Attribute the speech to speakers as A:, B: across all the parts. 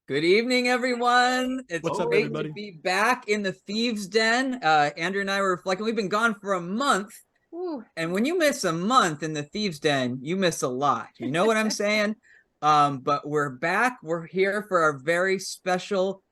A: Good evening, everyone. It's
B: What's up,
A: great
B: everybody?
A: to be back in the Thieves' Den. Andrew and I were reflecting. We've been gone for a month,
C: Ooh.
A: and when you miss a month in the Thieves' Den, you miss a lot. You know what I'm saying? But we're back. We're here for our very special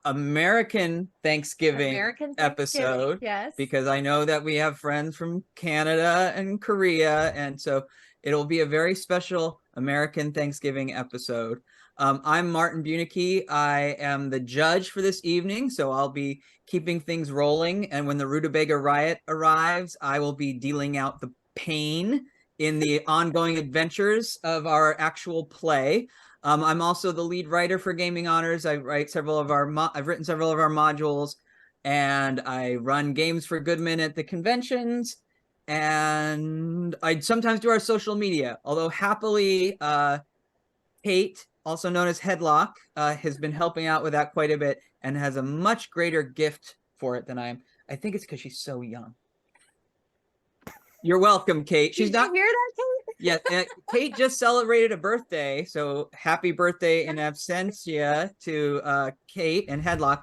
A: American Thanksgiving episode.
C: Yes.
A: Because I know that we have friends from Canada and Korea, and so it'll be a very special American Thanksgiving episode. I'm Martin Bunicki. I am the judge for this evening, so I'll be keeping things rolling. And when the Rutabaga Riot arrives, I will be dealing out the pain in the ongoing adventures of our actual play. I'm also the lead writer for Gaming Honors. I've written several of our modules, and I run games for Goodman at the conventions. And I sometimes do our social media, although happily, Kate, also known as Headlock, has been helping out with that quite a bit and has a much greater gift for it than I am. I think it's because she's so young. You're welcome, Kate.
C: Did you hear that, Kate?
A: Yeah, Kate just celebrated a birthday, so happy birthday in absentia to Kate and Headlock.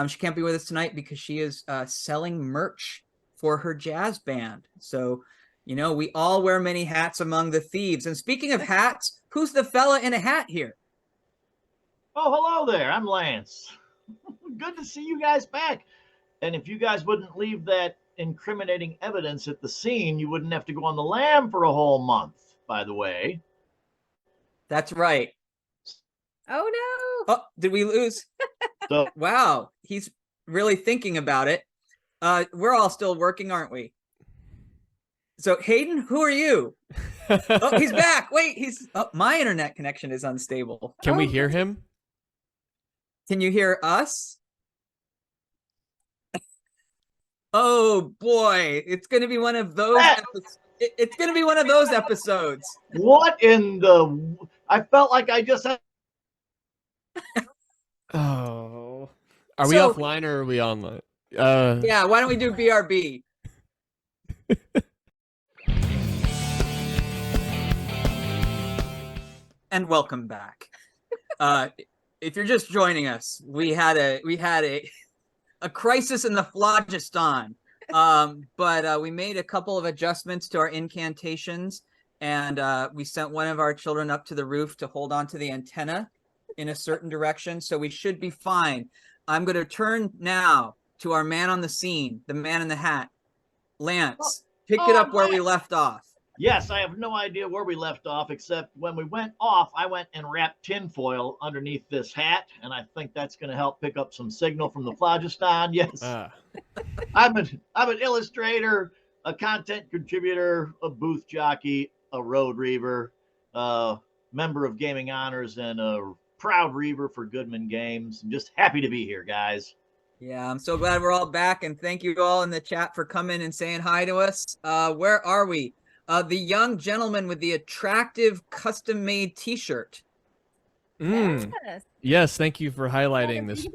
A: She can't be with us tonight because she is selling merch for her jazz band. So, you know, we all wear many hats among the thieves. And speaking of hats, who's the fella in a hat here?
B: Oh, hello there. I'm Lance. Good to see you guys back. And if you guys wouldn't leave that incriminating evidence at the scene, you wouldn't have to go on the lam for a whole month, by the way.
A: That's right.
C: Oh, no.
A: Oh, did we lose?
B: So,
A: wow, he's really thinking about it. We're all still working, aren't we? So, Hayden, who are you? Oh, he's back. Wait, my internet connection is unstable.
D: Can we hear him?
A: Can you hear us? Oh boy, it's going to be one of those it's going to be one of those episodes.
B: What in the I felt like I just had
D: Oh. Are we offline or are we online?
A: Yeah, why don't we do BRB? And welcome back. If you're just joining us, we had a crisis in the phlogiston, but we made a couple of adjustments to our incantations, and we sent one of our children up to the roof to hold on to the antenna in a certain direction, so we should be fine. I'm going to turn now to our man on the scene, the man in the hat. Lance, pick it up where we left off.
B: Yes, I have no idea where we left off, except when we went off, I went and wrapped tinfoil underneath this hat, and I think that's going to help pick up some signal from the phlogiston. Yes. I'm an illustrator, a content contributor, a booth jockey, a road reaver, a member of Gaming Honors, and a proud reaver for Goodman Games. I'm just happy to be here, guys.
A: Yeah, I'm so glad we're all back, and thank you all in the chat for coming and saying hi to us. Where are we? The young gentleman with the attractive custom-made T-shirt.
D: Yes, thank you for highlighting this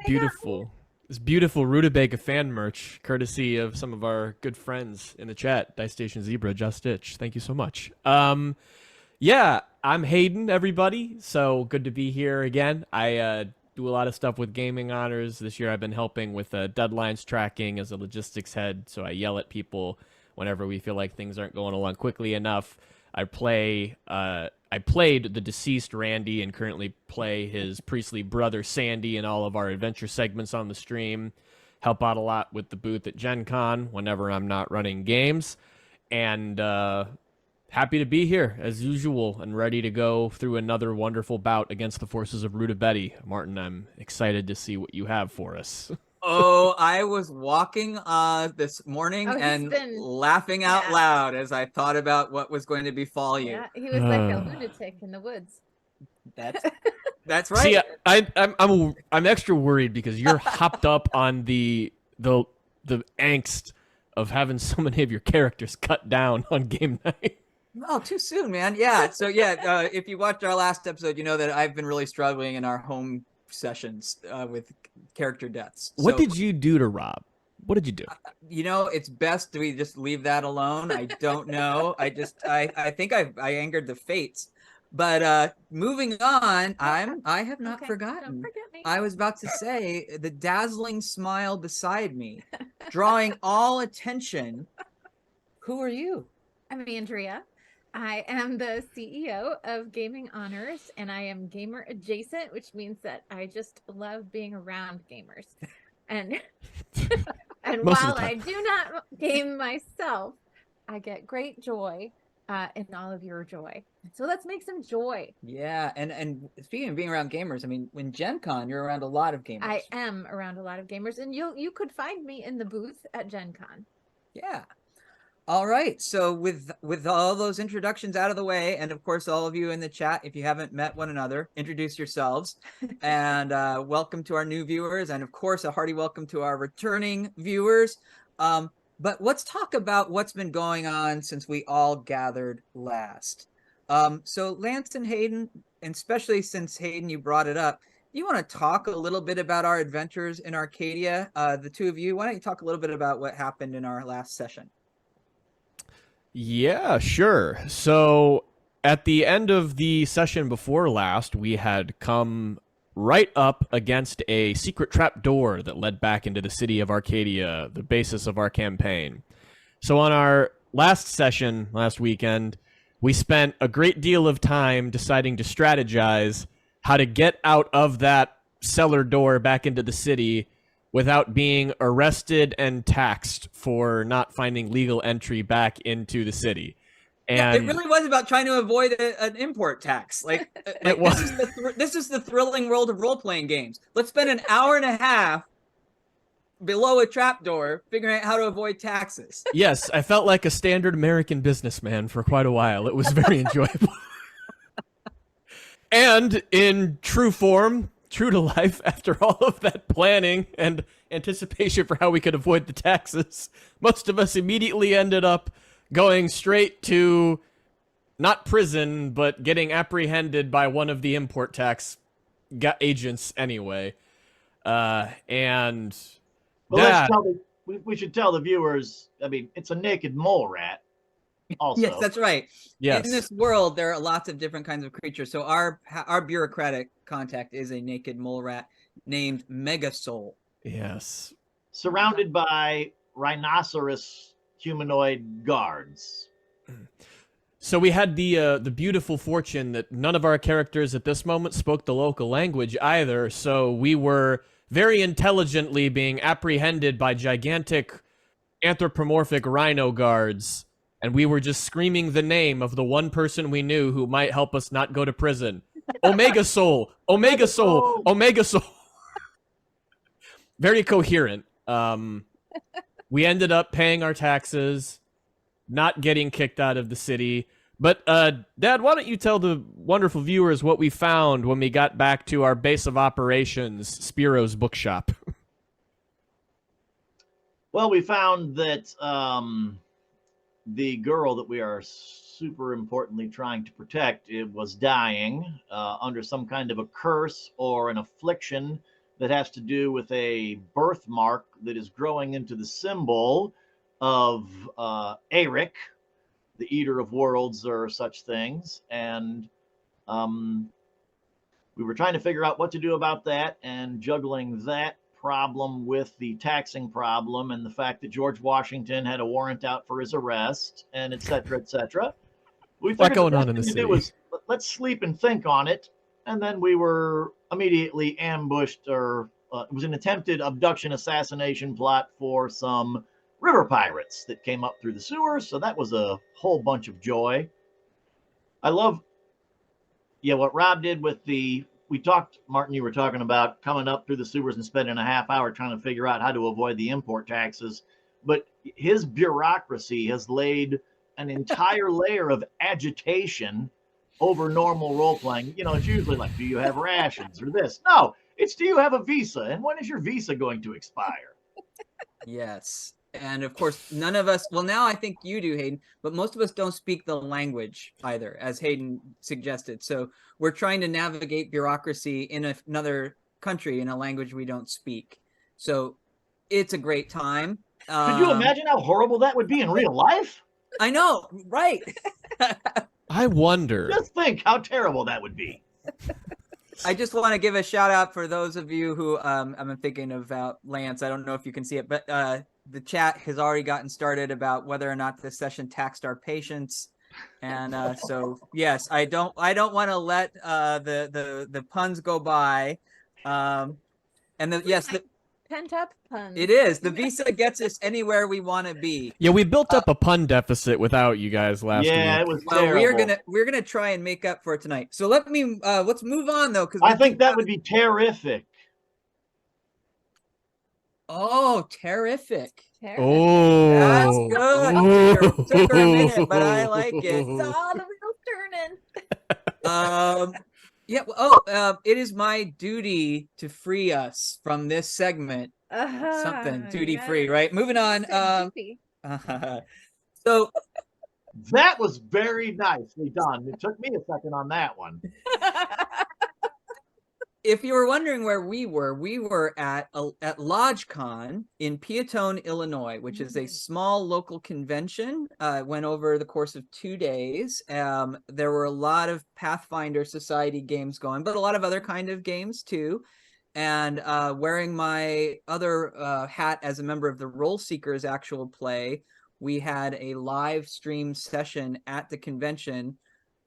D: beautiful Rutabaga fan merch, courtesy of some of our good friends in the chat, Dice Station Zebra, Just Itch. Thank you so much. Yeah, I'm Hayden, everybody. So good to be here again. I do a lot of stuff with Gaming Honors. This year I've been helping with deadlines tracking as a logistics head, so I yell at people whenever we feel like things aren't going along quickly enough. I played the deceased Randy and currently play his priestly brother Sandy in all of our adventure segments on the stream. Help out a lot with the booth at Gen Con whenever I'm not running games. And happy to be here as usual and ready to go through another wonderful bout against the forces of Rutabetti. Martin, I'm excited to see what you have for us.
A: Oh, I was walking this morning and laughing out loud as I thought about what was going to befall you.
C: Yeah, he was like a lunatic in the woods.
A: That's right.
D: See, I'm extra worried because you're hopped up on the angst of having so many of your characters cut down on game night.
A: Oh, too soon, man. Yeah. So yeah, if you watched our last episode, you know that I've been really struggling in our home sessions with character deaths.
D: What did you do to Rob? What did you do?
A: You know, it's best we just leave that alone. I don't know. I think I angered the fates. But moving on, I have not
C: Okay,
A: forgotten.
C: don't forget me.
A: I was about to say the dazzling smile beside me, drawing all attention. Who are you?
C: I'm Andrea. I am the CEO of Gaming Honors, and I am gamer adjacent, which means that I just love being around gamers. And and
D: Most of
C: while
D: the
C: I
D: time.
C: do not game myself, I get great joy in all of your joy. So let's make some joy.
A: Yeah, and speaking of being around gamers, I mean, when Gen Con, you're around a lot of gamers.
C: I am around a lot of gamers, and you could find me in the booth at Gen Con.
A: Yeah. All right. So with all those introductions out of the way, and of course all of you in the chat, if you haven't met one another, introduce yourselves. And welcome to our new viewers, and of course a hearty welcome to our returning viewers. But let's talk about what's been going on since we all gathered last. So Lance and Hayden, and especially since Hayden, you brought it up, you want to talk a little bit about our adventures in Arcadia? The two of you, why don't you talk a little bit about what happened in our last session?
D: Yeah, sure. So at the end of the session before last, we had come right up against a secret trap door that led back into the city of Arcadia, the basis of our campaign. So on our last session last weekend, we spent a great deal of time deciding to strategize how to get out of that cellar door back into the city without being arrested and taxed for not finding legal entry back into the city. And
A: yeah, it really was about trying to avoid an import tax. Like
D: it was.
A: This is the thrilling world of role-playing games. Let's spend an hour and a half below a trapdoor figuring out how to avoid taxes.
D: Yes, I felt like a standard American businessman for quite a while. It was very enjoyable. And in true form, true to life, after all of that planning and anticipation for how we could avoid the taxes, most of us immediately ended up going straight to not prison, but getting apprehended by one of the import tax agents anyway. And
B: Well,
D: that,
B: we should tell the viewers. I mean, it's a naked mole rat. Also,
A: yes, that's right.
D: yes.
A: In this world, there are lots of different kinds of creatures. So our bureaucratic contact is a naked mole rat named Megasoul.
D: Yes.
B: Surrounded by rhinoceros humanoid guards.
D: So we had the beautiful fortune that none of our characters at this moment spoke the local language either, so we were very intelligently being apprehended by gigantic anthropomorphic rhino guards, and we were just screaming the name of the one person we knew who might help us not go to prison. Omega Soul! Omega Soul! Omega Soul! Very coherent. We ended up paying our taxes, not getting kicked out of the city. But, Dad, why don't you tell the wonderful viewers what we found when we got back to our base of operations, Spiro's bookshop?
B: Well, we found that the girl that we are super importantly trying to protect, it was dying under some kind of a curse or an affliction that has to do with a birthmark that is growing into the symbol of Eric, the Eater of Worlds, or such things. And we were trying to figure out what to do about that, and juggling that problem with the taxing problem and the fact that George Washington had a warrant out for his arrest, and et cetera, et cetera. We figured
D: going
B: the
D: on
B: best
D: in the
B: thing to
D: city?
B: do was let's sleep and think on it. And then we were immediately ambushed, or it was an attempted abduction assassination plot for some river pirates that came up through the sewers. So that was a whole bunch of joy. I love, what Rob did with we talked, Martin, you were talking about coming up through the sewers and spending a half hour trying to figure out how to avoid the import taxes. But his bureaucracy has laid an entire layer of agitation over normal role playing. It's usually like, do you have rations or this? No, it's, do you have a visa? And when is your visa going to expire?
A: Yes. And of course, none of us, well, now I think you do, Hayden, but most of us don't speak the language either, as Hayden suggested. So we're trying to navigate bureaucracy in another country in a language we don't speak. So it's a great time.
B: Could you imagine how horrible that would be in real life?
A: I know, right?
D: I wonder.
B: Just think how terrible that would be.
A: I just want to give a shout out for those of you who I'm thinking about Lance. I don't know if you can see it, but the chat has already gotten started about whether or not this session taxed our patience. And so yes, I don't want to let the puns go by. And the
C: pent up puns.
A: it is. The visa gets us anywhere we want to be.
D: Yeah, we built up a pun deficit without you guys last week.
B: Yeah, it was
A: Well,
B: terrible.
A: we're gonna try and make up for it tonight. So let's move on though, because
B: I think that would be terrific.
A: Oh, terrific.
D: Oh,
A: That's good. Took her a minute, but I like it.
C: Saw the wheels turning.
A: Yeah. It is my duty to free us from this segment. Something duty free, right? Moving on. So
B: that was very nicely done. It took me a second on that one.
A: If you were wondering where we were at LodgeCon in Peatone, Illinois, which is a small local convention. Went over the course of 2 days. There were a lot of Pathfinder Society games going, but a lot of other kind of games too. And wearing my other hat as a member of the Role Seekers actual play, we had a live stream session at the convention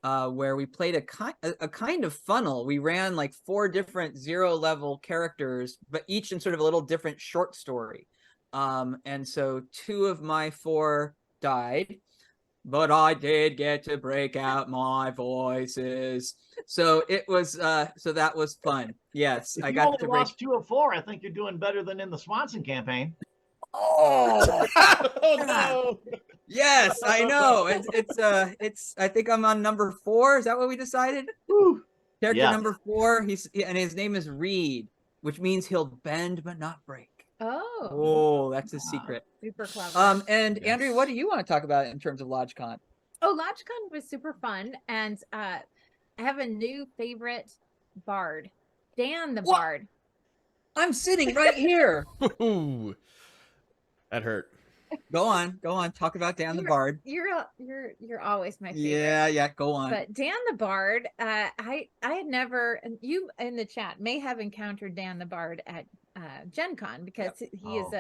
A: where we played a kind of funnel. We ran like 4 different 0-level characters, but each in sort of a little different short story. And so 2 of my 4 died, but I did get to break out my voices. So it was so that was fun. Yes,
B: if
A: I
B: you
A: got
B: only
A: to
B: lost 2 of 4. I think you're doing better than in the Swanson campaign.
A: Oh,
D: oh no.
A: yes, I know. It's I think I'm on number 4. Is that what we decided?
B: Whew.
A: Character
B: Yeah.
A: number 4. And his name is Reed, which means he'll bend but not break. Oh, that's a secret.
C: Super clever.
A: And
D: Yes.
A: Andrea, what do you want to talk about in terms of LodgeCon?
C: Oh, LodgeCon was super fun, and I have a new favorite bard, Dan the Bard.
A: I'm sitting right here.
D: Ooh, that hurt.
A: Go on. Talk about Dan the Bard.
C: You're always my favorite.
A: Yeah. Go on.
C: But Dan the Bard, I had never, and you in the chat may have encountered Dan the Bard at Gen Con, because he is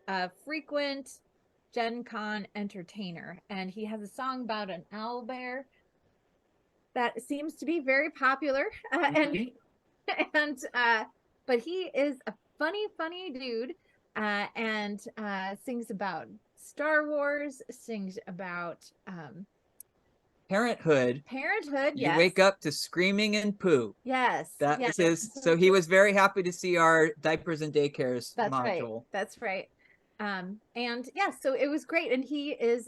C: a frequent Gen Con entertainer, and he has a song about an owl bear that seems to be very popular. But he is a funny dude, and sings about Star Wars, sings about
A: Parenthood.
C: Parenthood.
A: You
C: Yes.
A: wake up to screaming and poo.
C: Yes.
A: That
C: yes.
A: was his. So he was very happy to see our diapers and daycares
C: That's
A: module.
C: right. That's right. And yeah, so it was great. And he is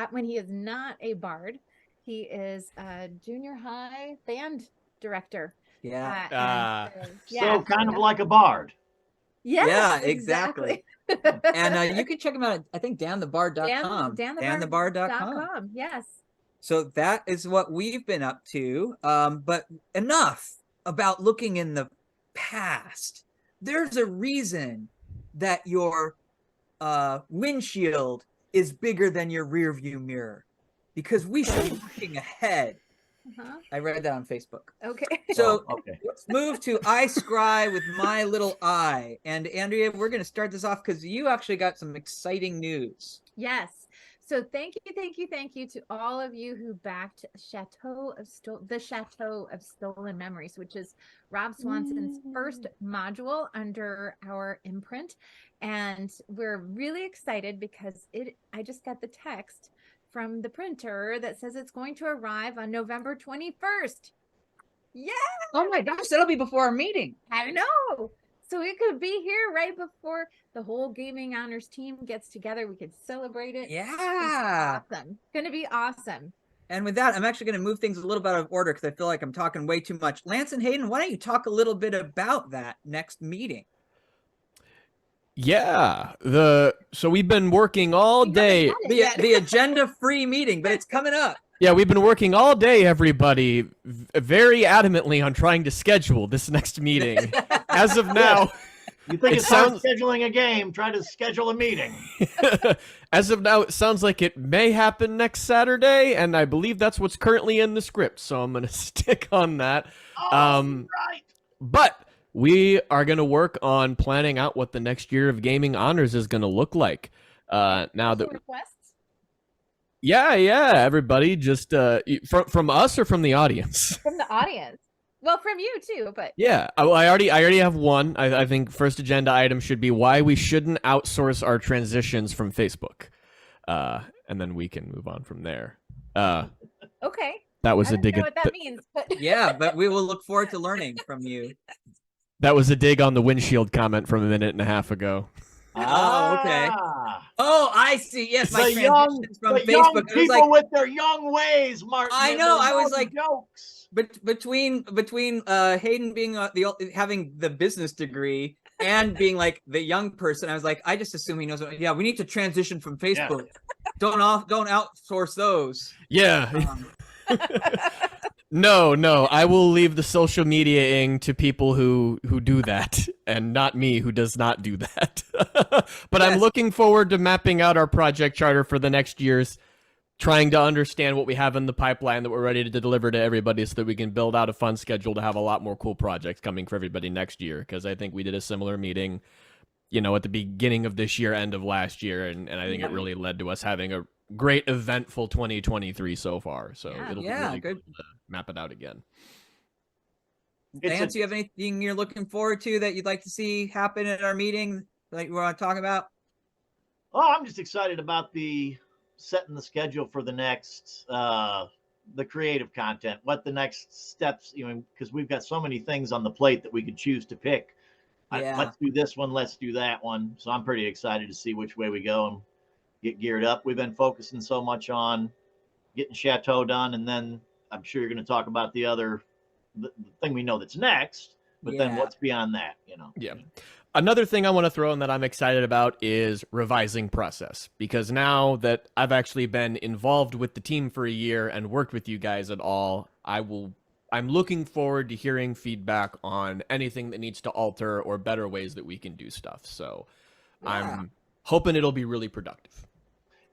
C: when he is not a bard, he is a junior high band director.
A: Yeah.
B: So kind of like a bard.
C: Yes,
A: Yeah, exactly. And you can check him out at, I think, danthebard.com. danthebard.com.
C: Yes.
A: So that is what we've been up to. But enough about looking in the past. There's a reason that your windshield is bigger than your rear view mirror, because we should be looking ahead. I read that on Facebook.
C: Okay.
A: So
B: Okay.
A: let's move to I Scry with my little eye. And Andrea, we're going to start this off because you actually got some exciting news.
C: Yes. So thank you to all of you who backed the Chateau of Stolen Memories, which is Rob Swanson's first module under our imprint. And we're really excited because I just got the text from the printer that says it's going to arrive on November 21st. Yeah.
A: Oh my gosh, that'll be before our meeting.
C: I know. So it could be here right before the whole Gaming Honors team gets together. We could celebrate it.
A: Yeah.
C: It's awesome. Going to be awesome.
A: And with that, I'm actually going to move things a little bit out of order because I feel like I'm talking way too much. Lance and Hayden, why don't you talk a little bit about that next meeting?
D: Yeah, so we've been working all day.
A: The agenda-free meeting, but it's coming up.
D: Yeah, we've been working all day, everybody, very adamantly on trying to schedule this next meeting. As of now,
B: You think
D: It
B: it's hard
D: sounds-
B: scheduling a game? Try to schedule a meeting.
D: As of now, it sounds like it may happen next Saturday, and I believe that's what's currently in the script. So I'm going to stick on that.
B: Right.
D: But we are going to work on planning out what the next year of Gaming Honors is going to look like. Now that
C: requests
D: yeah, everybody, just from us or from the audience.
C: from the audience. Well, from you too, but
D: Yeah, I already have one. I think first agenda item should be why we shouldn't outsource our transitions from Facebook, and then we can move on from there.
C: okay.
D: That was
C: I
D: a
C: don't
D: dig.
C: know what that means, but
A: Yeah, but we will look forward to learning from you.
D: That was a dig on the windshield comment from a minute and a half ago.
A: Oh, okay. Oh, I see. Yes, my
B: The young,
A: transitions from
B: the
A: Facebook.
B: young
A: I was
B: people
A: like,
B: with their young ways, Martin.
A: I
B: and
A: know,
B: their
A: I was
B: young
A: like-
B: jokes.
A: between Hayden being having the business degree and being like the young person, I was like, I just assume he knows. Yeah, we need to transition from Facebook. Don't outsource those.
D: Yeah. No, I will leave the social media-ing to people who do that, and not me, who does not do that. But I'm
A: Yes.
D: looking forward to mapping out our project charter for the next years, trying to understand what we have in the pipeline that we're ready to deliver to everybody so that we can build out a fun schedule to have a lot more cool projects coming for everybody next year, because I think we did a similar meeting, at the beginning of this year, end of last year, and I think it really led to us having a great eventful 2023 so far. So it'll be really
A: good.
D: cool to map it out again.
A: Lance, you have anything you're looking forward to that you'd like to see happen at our meeting that you want to talk about?
B: Oh, I'm just excited about the setting the schedule for the next the creative content, what the next steps, because we've got so many things on the plate that we could choose to pick.
A: Yeah.
B: Let's do this one, let's do that one. So I'm pretty excited to see which way we go and get geared up. We've been focusing so much on getting Chateau done, and then I'm sure you're going to talk about the thing we know that's next, but then what's beyond that,
D: Yeah. Another thing I want to throw in that I'm excited about is revising process, because now that I've actually been involved with the team for a year and worked with you guys at all, I'm looking forward to hearing feedback on anything that needs to alter or better ways that we can do stuff. So I'm hoping it'll be really productive.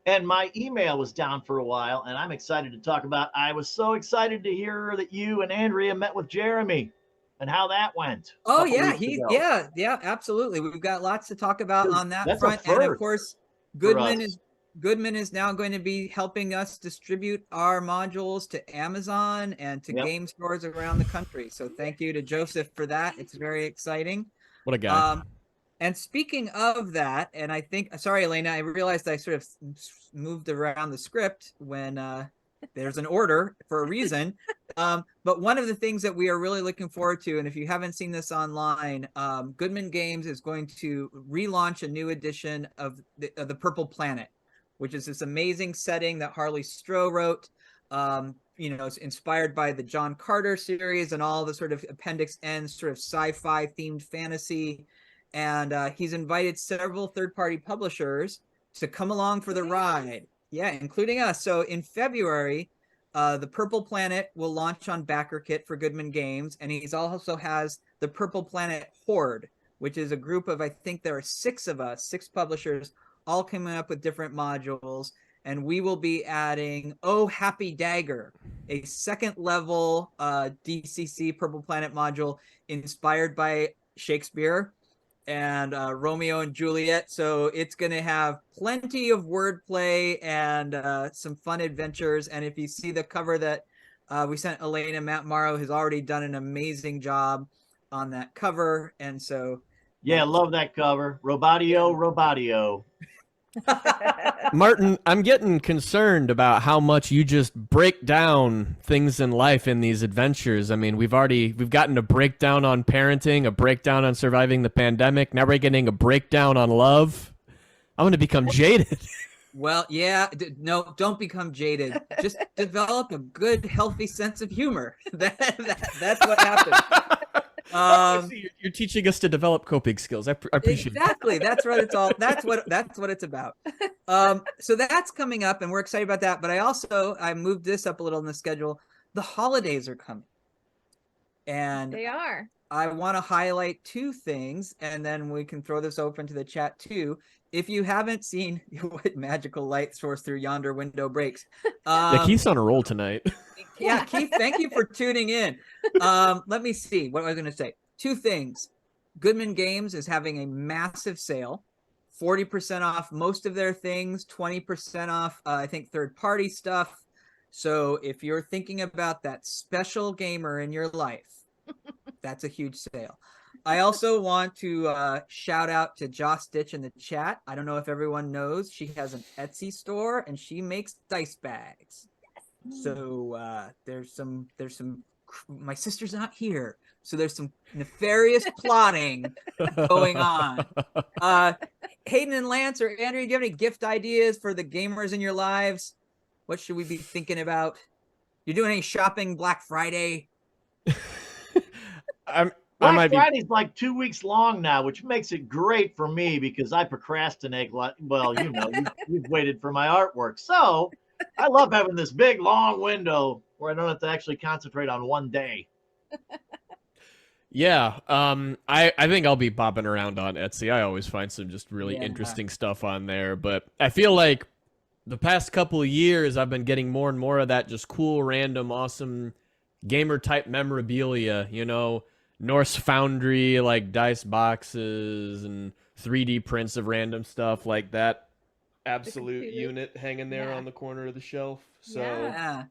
B: And my email was down for a while, and I'm excited to talk about. I was so excited to hear that you and Andrea met with Jeremy and how that went.
A: Oh yeah, yeah, absolutely. We've got lots to talk about on that front, and of course, Goodman is now going to be helping us distribute our modules to Amazon and to game stores around the country. So thank you to Joseph for that. It's very exciting.
D: What a guy.
A: And speaking of that, and I think, sorry, Elena, I realized I sort of moved around the script when there's an order for a reason. But one of the things that we are really looking forward to, and if you haven't seen this online, Goodman Games is going to relaunch a new edition of the Purple Planet, which is this amazing setting that Harley Stroh wrote. It's inspired by the John Carter series and all the sort of Appendix N sort of sci-fi themed fantasy. And he's invited several third-party publishers to come along for the ride. Yeah, including us. So in February, the Purple Planet will launch on BackerKit for Goodman Games. And he's also has the Purple Planet Horde, which is a group of, I think there are 6 of us, 6 publishers, all coming up with different modules. And we will be adding Oh Happy Dagger, a second level DCC Purple Planet module inspired by Shakespeare and Romeo and Juliet. So it's going to have plenty of wordplay and some fun adventures. And if you see the cover that we sent Elena, Matt Morrow has already done an amazing job on that cover. And so
B: I love that cover. Robodio.
D: Martin, I'm getting concerned about how much you just break down things in life in these adventures. I mean, we've gotten a breakdown on parenting, a breakdown on surviving the pandemic. Now we're getting a breakdown on love. I'm going to become jaded.
A: Well, yeah, no, don't become jaded. Just develop a good, healthy sense of humor. That's what happens.
D: You're teaching us to develop coping skills. I appreciate
A: exactly. That's what it's all. That's what it's about. So that's coming up, and we're excited about that. But I moved this up a little in the schedule. The holidays are coming, and
C: they are.
A: I want to highlight two things, and then we can throw this open to the chat too. If you haven't seen what magical light source through yonder window breaks,
D: Yeah, Keith's on a roll tonight.
A: yeah, Keith, thank you for tuning in. Let me see. What was I going to say? Two things. Goodman Games is having a massive sale, 40% off most of their things, 20% off, I think, third-party stuff. So if you're thinking about that special gamer in your life, that's a huge sale. I also want to shout out to Joss Stitch in the chat. I don't know if everyone knows, she has an Etsy store and she makes dice bags. So there's some my sister's not here, so there's some nefarious plotting going on. Hayden and Lance or Andrew, do you have any gift ideas for the gamers in your lives? What should we be thinking about? You doing any shopping Black Friday?
B: Black Friday's like 2 weeks long now, which makes it great for me because I procrastinate. Well, you know, you've waited for my artwork. So I love having this big, long window where I don't have to actually concentrate on one day.
D: Yeah, I think I'll be bopping around on Etsy. I always find some just really interesting stuff on there. But I feel like the past couple of years, I've been getting more and more of that just cool, random, awesome gamer-type memorabilia, you know, Norse Foundry, like dice boxes and 3D prints of random stuff like that. Absolute unit hanging there on the corner of the shelf. So, yeah.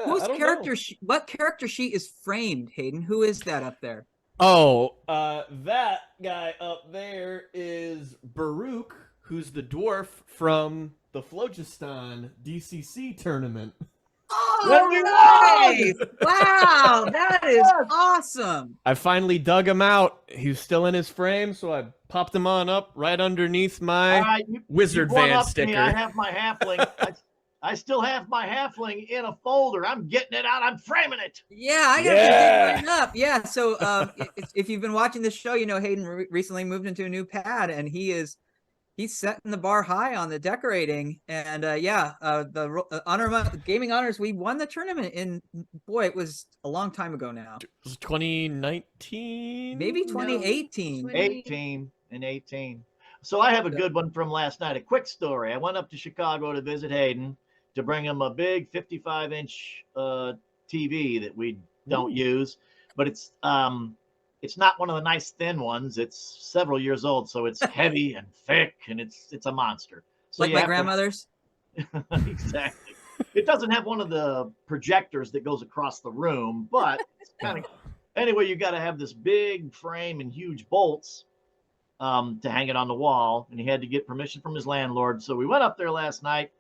A: Whose character? What character sheet is framed, Hayden? Who is that up there?
D: Oh, that guy up there is Baruch, who's the dwarf from the Phlogiston DCC tournament.
A: Oh, nice! Wow, that is awesome.
D: I finally dug him out. He's still in his frame, so I popped him on up right underneath my Wizard Van sticker.
B: I have my halfling. I still have my halfling in a folder. I'm getting it out. I'm framing it.
A: Yeah, I gotta dig mine up. Yeah, so if you've been watching this show, you know Hayden recently moved into a new pad, and he's setting the bar high on the decorating. And the gaming honors, we won the tournament in, boy, it was a long time ago now.
D: It was 2019,
A: maybe 2018.
B: 18. So I have a good one from last night. A quick story. I went up to Chicago to visit Hayden to bring him a big 55-inch TV that we don't use, but it's not one of the nice thin ones. It's several years old, so it's heavy and thick, and it's a monster. So
A: like my grandmother's.
B: Exactly. It doesn't have one of the projectors that goes across the room, but it's kind of anyway. You got to have this big frame and huge bolts to hang it on the wall, and he had to get permission from his landlord. So we went up there last night,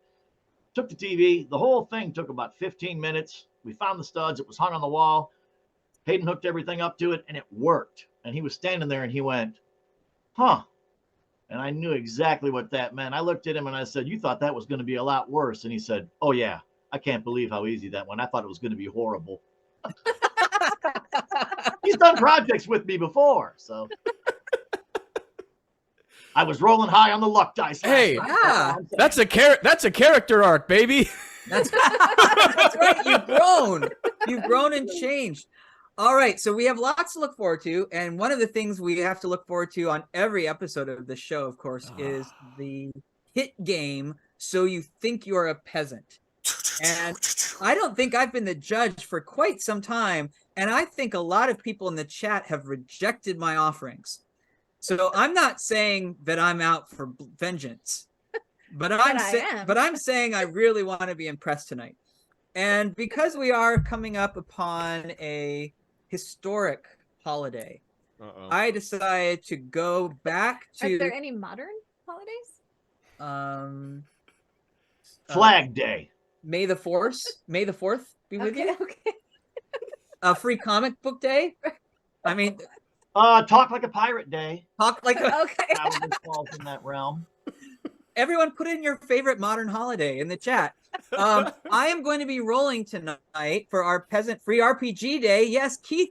B: took the TV. The whole thing took about 15 minutes. We found the studs. It was hung on the wall. Hayden hooked everything up to it, and it worked. And he was standing there, and he went, huh. And I knew exactly what that meant. I looked at him, and I said, you thought that was going to be a lot worse. And he said, oh, yeah. I can't believe how easy that went. I thought it was going to be horrible. He's done projects with me before, so. I was rolling high on the luck dice.
D: Hey, that's a character arc, baby.
A: That's right. You've grown and changed. All right, so we have lots to look forward to, and one of the things we have to look forward to on every episode of the show, of course, is the hit game, So You Think You're a Peasant. And I don't think I've been the judge for quite some time, and I think a lot of people in the chat have rejected my offerings. So I'm not saying that I'm out for vengeance, but I'm saying I really want to be impressed tonight. And because we are coming up upon a historic holiday, I decided to go back to.
C: Are there any modern holidays?
B: Flag Day.
A: May the 4th be with you.
C: Okay.
A: Free comic book day. I mean.
B: Talk Like a Pirate Day.
A: Okay.
B: Probably falls in that realm.
A: Everyone put in your favorite modern holiday in the chat. I am going to be rolling tonight for our Peasant Free RPG Day. Yes, Keith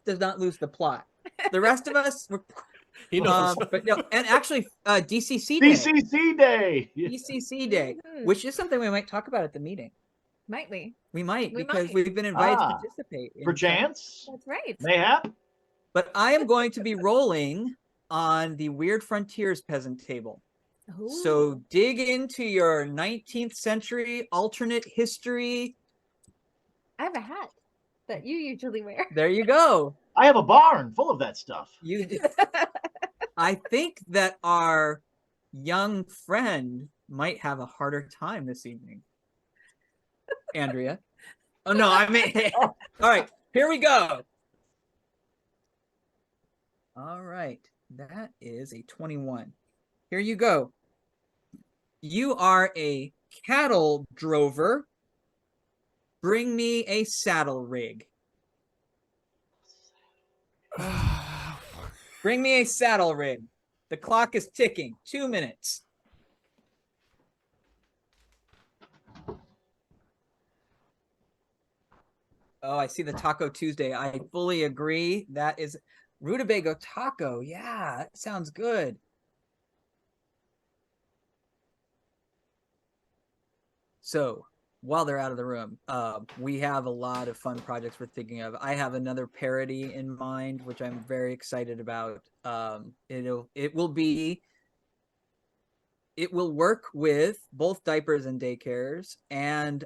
A: does not lose the plot. The rest of us,
D: he knows.
A: But no, and actually, DCC Day.
B: DCC Day.
A: DCC Day, which is something we might talk about at the meeting.
C: Might we?
A: We might,
C: We
A: because
C: might.
A: we've been invited to
B: Ah,
A: participate. in some-
B: Perchance,
C: That's right.
B: mayhap.
A: But I am going to be rolling on the Weird Frontiers peasant table. So
C: Ooh.
A: dig into your 19th century alternate history.
C: I have a hat that you usually wear.
A: There you go.
B: I have a barn full of that stuff.
A: You. I think that our young friend might have a harder time this evening. Andrea. Oh no, I mean, all right, here we go. All right, that is a 21. Here you go. You are a cattle drover. Bring me a saddle rig. Bring me a saddle rig. The clock is ticking. 2 minutes. Oh, I see the Taco Tuesday. I fully agree. That is Rutabago taco. Yeah, that sounds good. So while they're out of the room, we have a lot of fun projects we're thinking of. I have another parody in mind, which I'm very excited about. It will work with both diapers and daycares and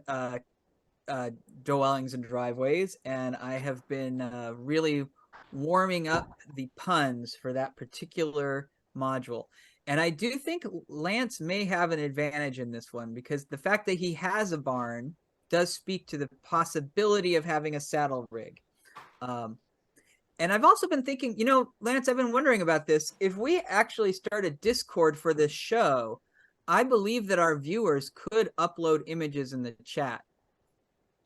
A: dwellings and driveways, and I have been really warming up the puns for that particular module. And I do think Lance may have an advantage in this one, because the fact that he has a barn does speak to the possibility of having a saddle rig. And I've also been thinking, Lance, I've been wondering about this. If we actually start a Discord for this show, I believe that our viewers could upload images in the chat.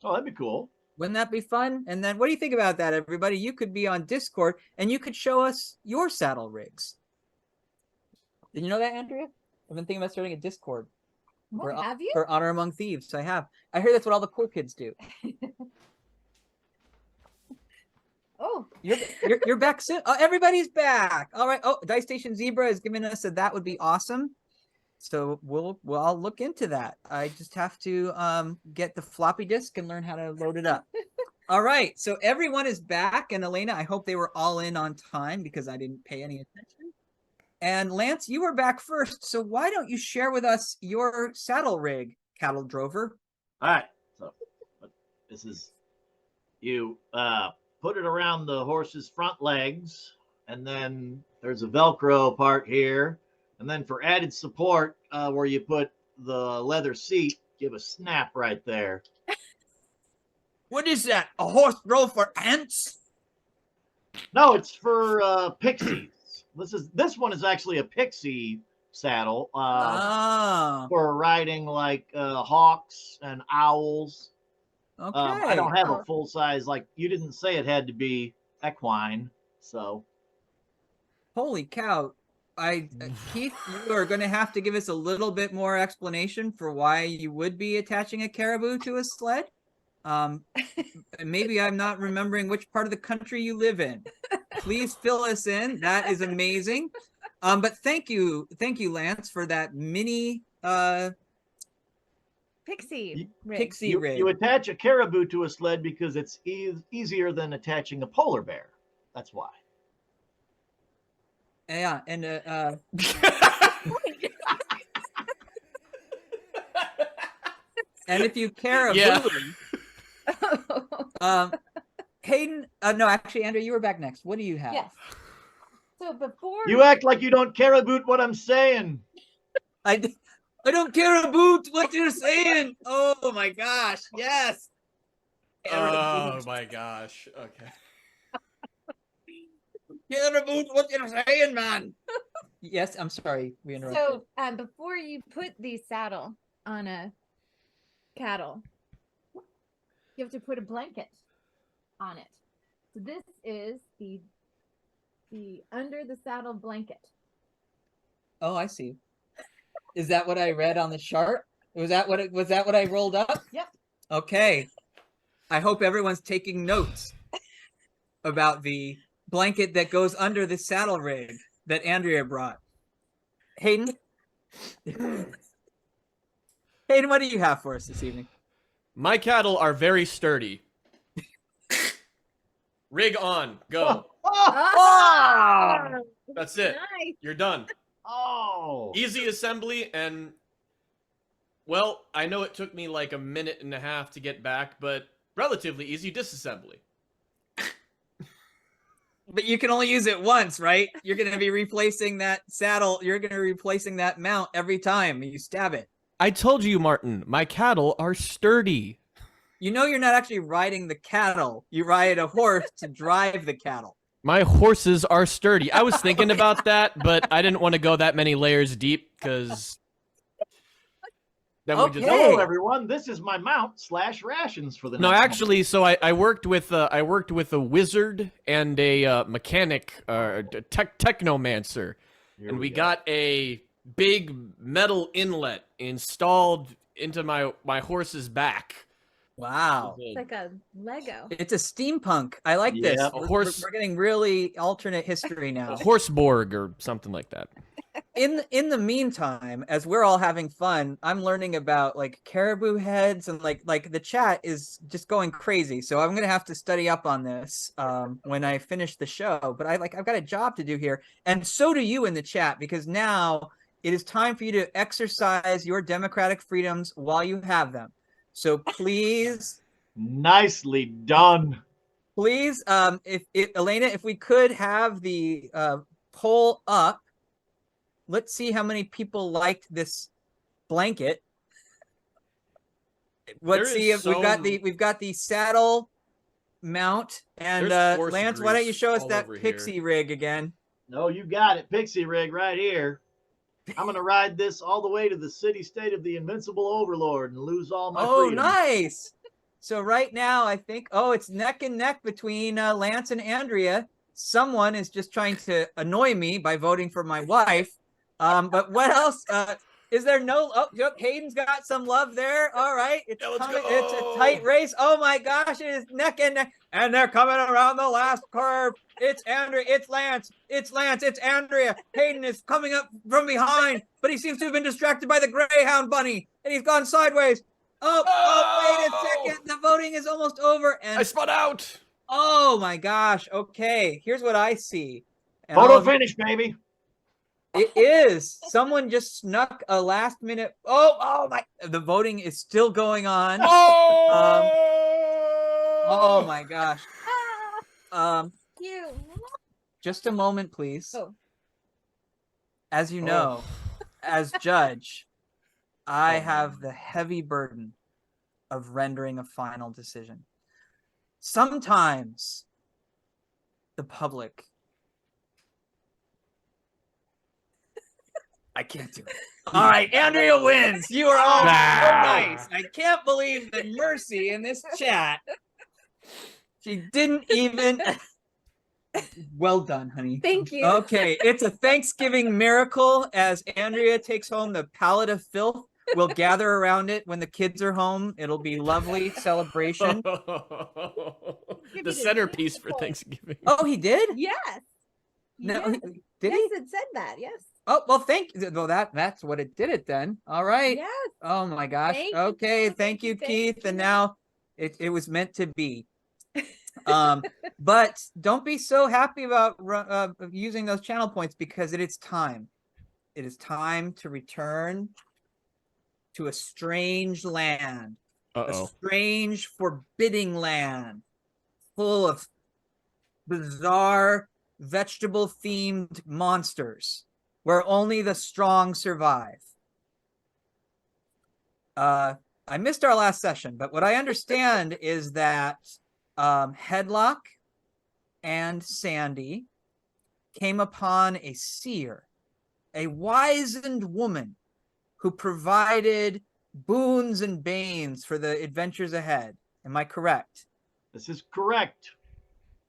B: Oh, that'd be cool.
A: Wouldn't that be fun? And then what do you think about that, everybody? You could be on Discord and you could show us your saddle rigs. Did you know that, Andrea? I've been thinking about starting a Discord.
C: Have you?
A: For Honor Among Thieves. I have. I heard that's what all the cool kids do.
C: Oh,
A: you're back soon. Oh, everybody's back. All right. Oh, Dice Station Zebra has given us that would be awesome. So I'll look into that. I just have to get the floppy disk and learn how to load it up. All right. So everyone is back, and Elena, I hope they were all in on time, because I didn't pay any attention. And Lance, you were back first. So why don't you share with us your saddle rig, cattle drover?
B: All right. So this is, you put it around the horse's front legs, and then there's a Velcro part here. And then for added support, where you put the leather seat, give a snap right there.
A: What is that? A horse throw for ants?
B: No, it's for pixies. This one is actually a pixie saddle for riding like hawks and owls.
A: Okay.
B: I don't have a full size, like you didn't say it had to be equine, so.
A: Holy cow. Keith, you are going to have to give us a little bit more explanation for why you would be attaching a caribou to a sled. Maybe I'm not remembering which part of the country you live in. Please fill us in. That is amazing. But thank you, Lance, for that mini
C: pixie
A: rig.
B: You attach a caribou to a sled because it's easier than attaching a polar bear. That's why.
A: Yeah, and and if you caribou, Hayden, no, actually, Andrew, you were back next. What do you have?
C: Yes. So before
B: you act like you don't care about what I'm saying.
A: I don't care about what you're saying. Oh my gosh, yes.
D: Oh my gosh. Okay.
A: Care about what you're saying, man. Yes, I'm sorry. We interrupted.
C: So before you put the saddle on a cattle, you have to put a blanket on it. So this is the under the saddle blanket.
A: Oh, I see. Is that what I read on the chart? Was that what I rolled up?
C: Yep.
A: Okay. I hope everyone's taking notes about the blanket that goes under the saddle rig that Andrea brought. Hayden? Hayden, what do you have for us this evening?
D: My cattle are very sturdy. Rig on. Go.
C: Oh,
D: That's it.
C: nice.
D: You're done.
B: Oh.
D: Easy assembly and, well, I know it took me like a minute and a half to get back, but relatively easy disassembly.
A: But you can only use it once, right? You're going to be replacing that saddle. You're going to be replacing that mount every time you stab it.
D: I told you, Martin, my cattle are sturdy.
A: You know you're not actually riding the cattle. You ride a horse to drive the cattle.
D: My horses are sturdy. I was thinking about that, but I didn't want to go that many layers deep because then we just.
B: Hello, everyone. This is my mount / rations for the
D: No,
B: next
D: actually,
B: month.
D: so I worked with a wizard and a mechanic, technomancer, and we got a big metal inlet installed into my horse's back.
A: Wow.
C: It's like a Lego.
A: It's a steampunk. I like this.
B: Yep.
A: We're getting really alternate history now.
D: A horseborg or something like that.
A: In the meantime, as we're all having fun, I'm learning about like caribou heads and like the chat is just going crazy. So I'm gonna have to study up on this when I finish the show. But I've got a job to do here, and so do you in the chat, because now it is time for you to exercise your democratic freedoms while you have them. So please,
B: Nicely done.
A: please, if Elena, if we could have the poll up. Let's see how many people liked this blanket. Let's see if we've got the saddle mount, and Lance, why don't you show us that pixie rig again?
B: No, you got it. Pixie rig right here. I'm going to ride this all the way to the city-state of the Invincible Overlord and lose all my freedom.
A: Nice. So right now, I think, it's neck and neck between Lance and Andrea. Someone is just trying to annoy me by voting for my wife. But what else? Is there no? Oh, Hayden's got some love there. All right, it's a tight race. Oh my gosh, it is neck and neck, and they're coming around the last curve. It's Andrea. It's Lance. It's Lance. It's Andrea. Hayden is coming up from behind, but he seems to have been distracted by the Greyhound bunny, and he's gone sideways. Wait a second. The voting is almost over, and
D: I spun out.
A: Oh my gosh. Okay, here's what I see. And
B: Photo finish, baby.
A: It is. Someone just snuck a last minute. Oh my! The voting is still going on. Oh my gosh.
C: Cute.
A: Just a moment, please.
C: Oh.
A: As you know, as judge, I have the heavy burden of rendering a final decision. Sometimes the public. I can't do it. All right, Andrea wins. You are all so nice. I can't believe the mercy in this chat. She didn't even. Well done, honey.
C: Thank you.
A: Okay, it's a Thanksgiving miracle as Andrea takes home the pallet of filth. We'll gather around it when the kids are home. It'll be lovely celebration.
D: The centerpiece for Thanksgiving.
A: Oh, he did?
C: Yes.
A: No,
C: Yes.
A: did he?
C: Yes, it said that. Yes.
A: Oh, well, thank you. Well, that's what it did it then. All right.
C: Yes.
A: Oh my gosh.
C: Thank you.
A: Okay. Thank you, Keith. And now it was meant to be. But don't be so happy about using those channel points, because it is time. It is time to return to a strange land. A strange, forbidding land full of bizarre vegetable-themed monsters where only the strong survive. I missed our last session, but what I understand is that Headlock and Sandy came upon a seer, a wizened woman who provided boons and banes for the adventures ahead. Am I correct?
B: This is correct.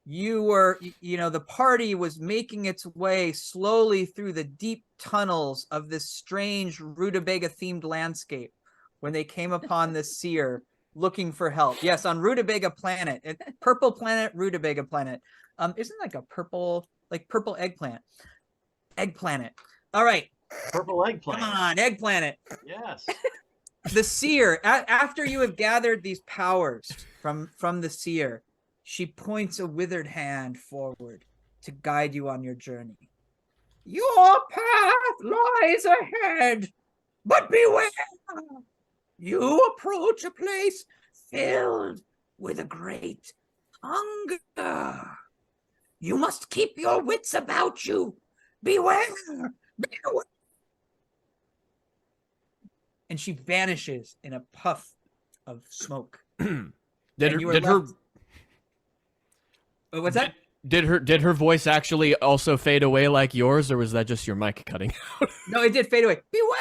A: The party was making its way slowly through the deep tunnels of this strange rutabaga themed landscape when they came upon this seer looking for help. Yes, on Rutabaga Planet, Purple Planet, Rutabaga Planet. Isn't like a purple eggplant? Egg Planet. All right.
B: Purple egg planet.
A: Come on, Egg Planet.
B: Yes.
A: The seer, after you have gathered these powers from the seer, she points a withered hand forward to guide you on your journey. Your path lies ahead, but beware. You approach a place filled with a great hunger. You must keep your wits about you. Beware. Beware. And she vanishes in a puff of smoke.
D: Did her
A: what's that?
D: Did her voice actually also fade away like yours, or was that just your mic cutting out?
A: No, it did fade away. Beware.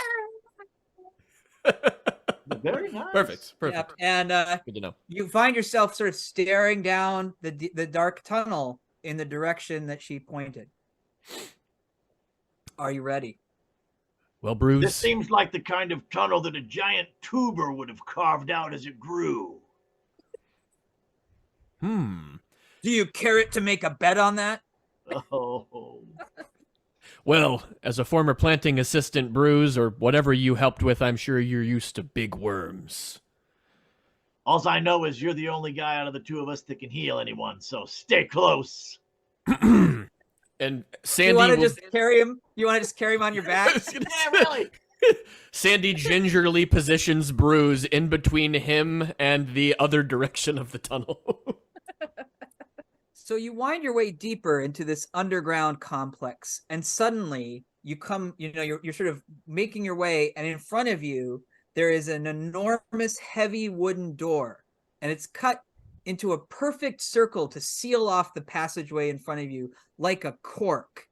B: Very nice.
D: Perfect.
A: Yep. And
D: Good to know.
A: you find yourself sort of staring down the dark tunnel in the direction that she pointed. Are you ready?
D: Well, Bruce.
B: This seems like the kind of tunnel that a giant tuber would have carved out as it grew.
A: Do you care to make a bet on that?
B: Oh.
D: Well, as a former planting assistant, Bruce, or whatever you helped with, I'm sure you're used to big worms.
B: All I know is you're the only guy out of the two of us that can heal anyone, so stay close.
D: And Sandy,
A: you want to just carry him? You want to just carry him on your back?
B: Yeah, really.
D: Sandy gingerly positions Bruce in between him and the other direction of the tunnel.
A: So you wind your way deeper into this underground complex, and suddenly you come, you're sort of making your way, and in front of you, there is an enormous heavy wooden door, and it's cut into a perfect circle to seal off the passageway in front of you like a cork.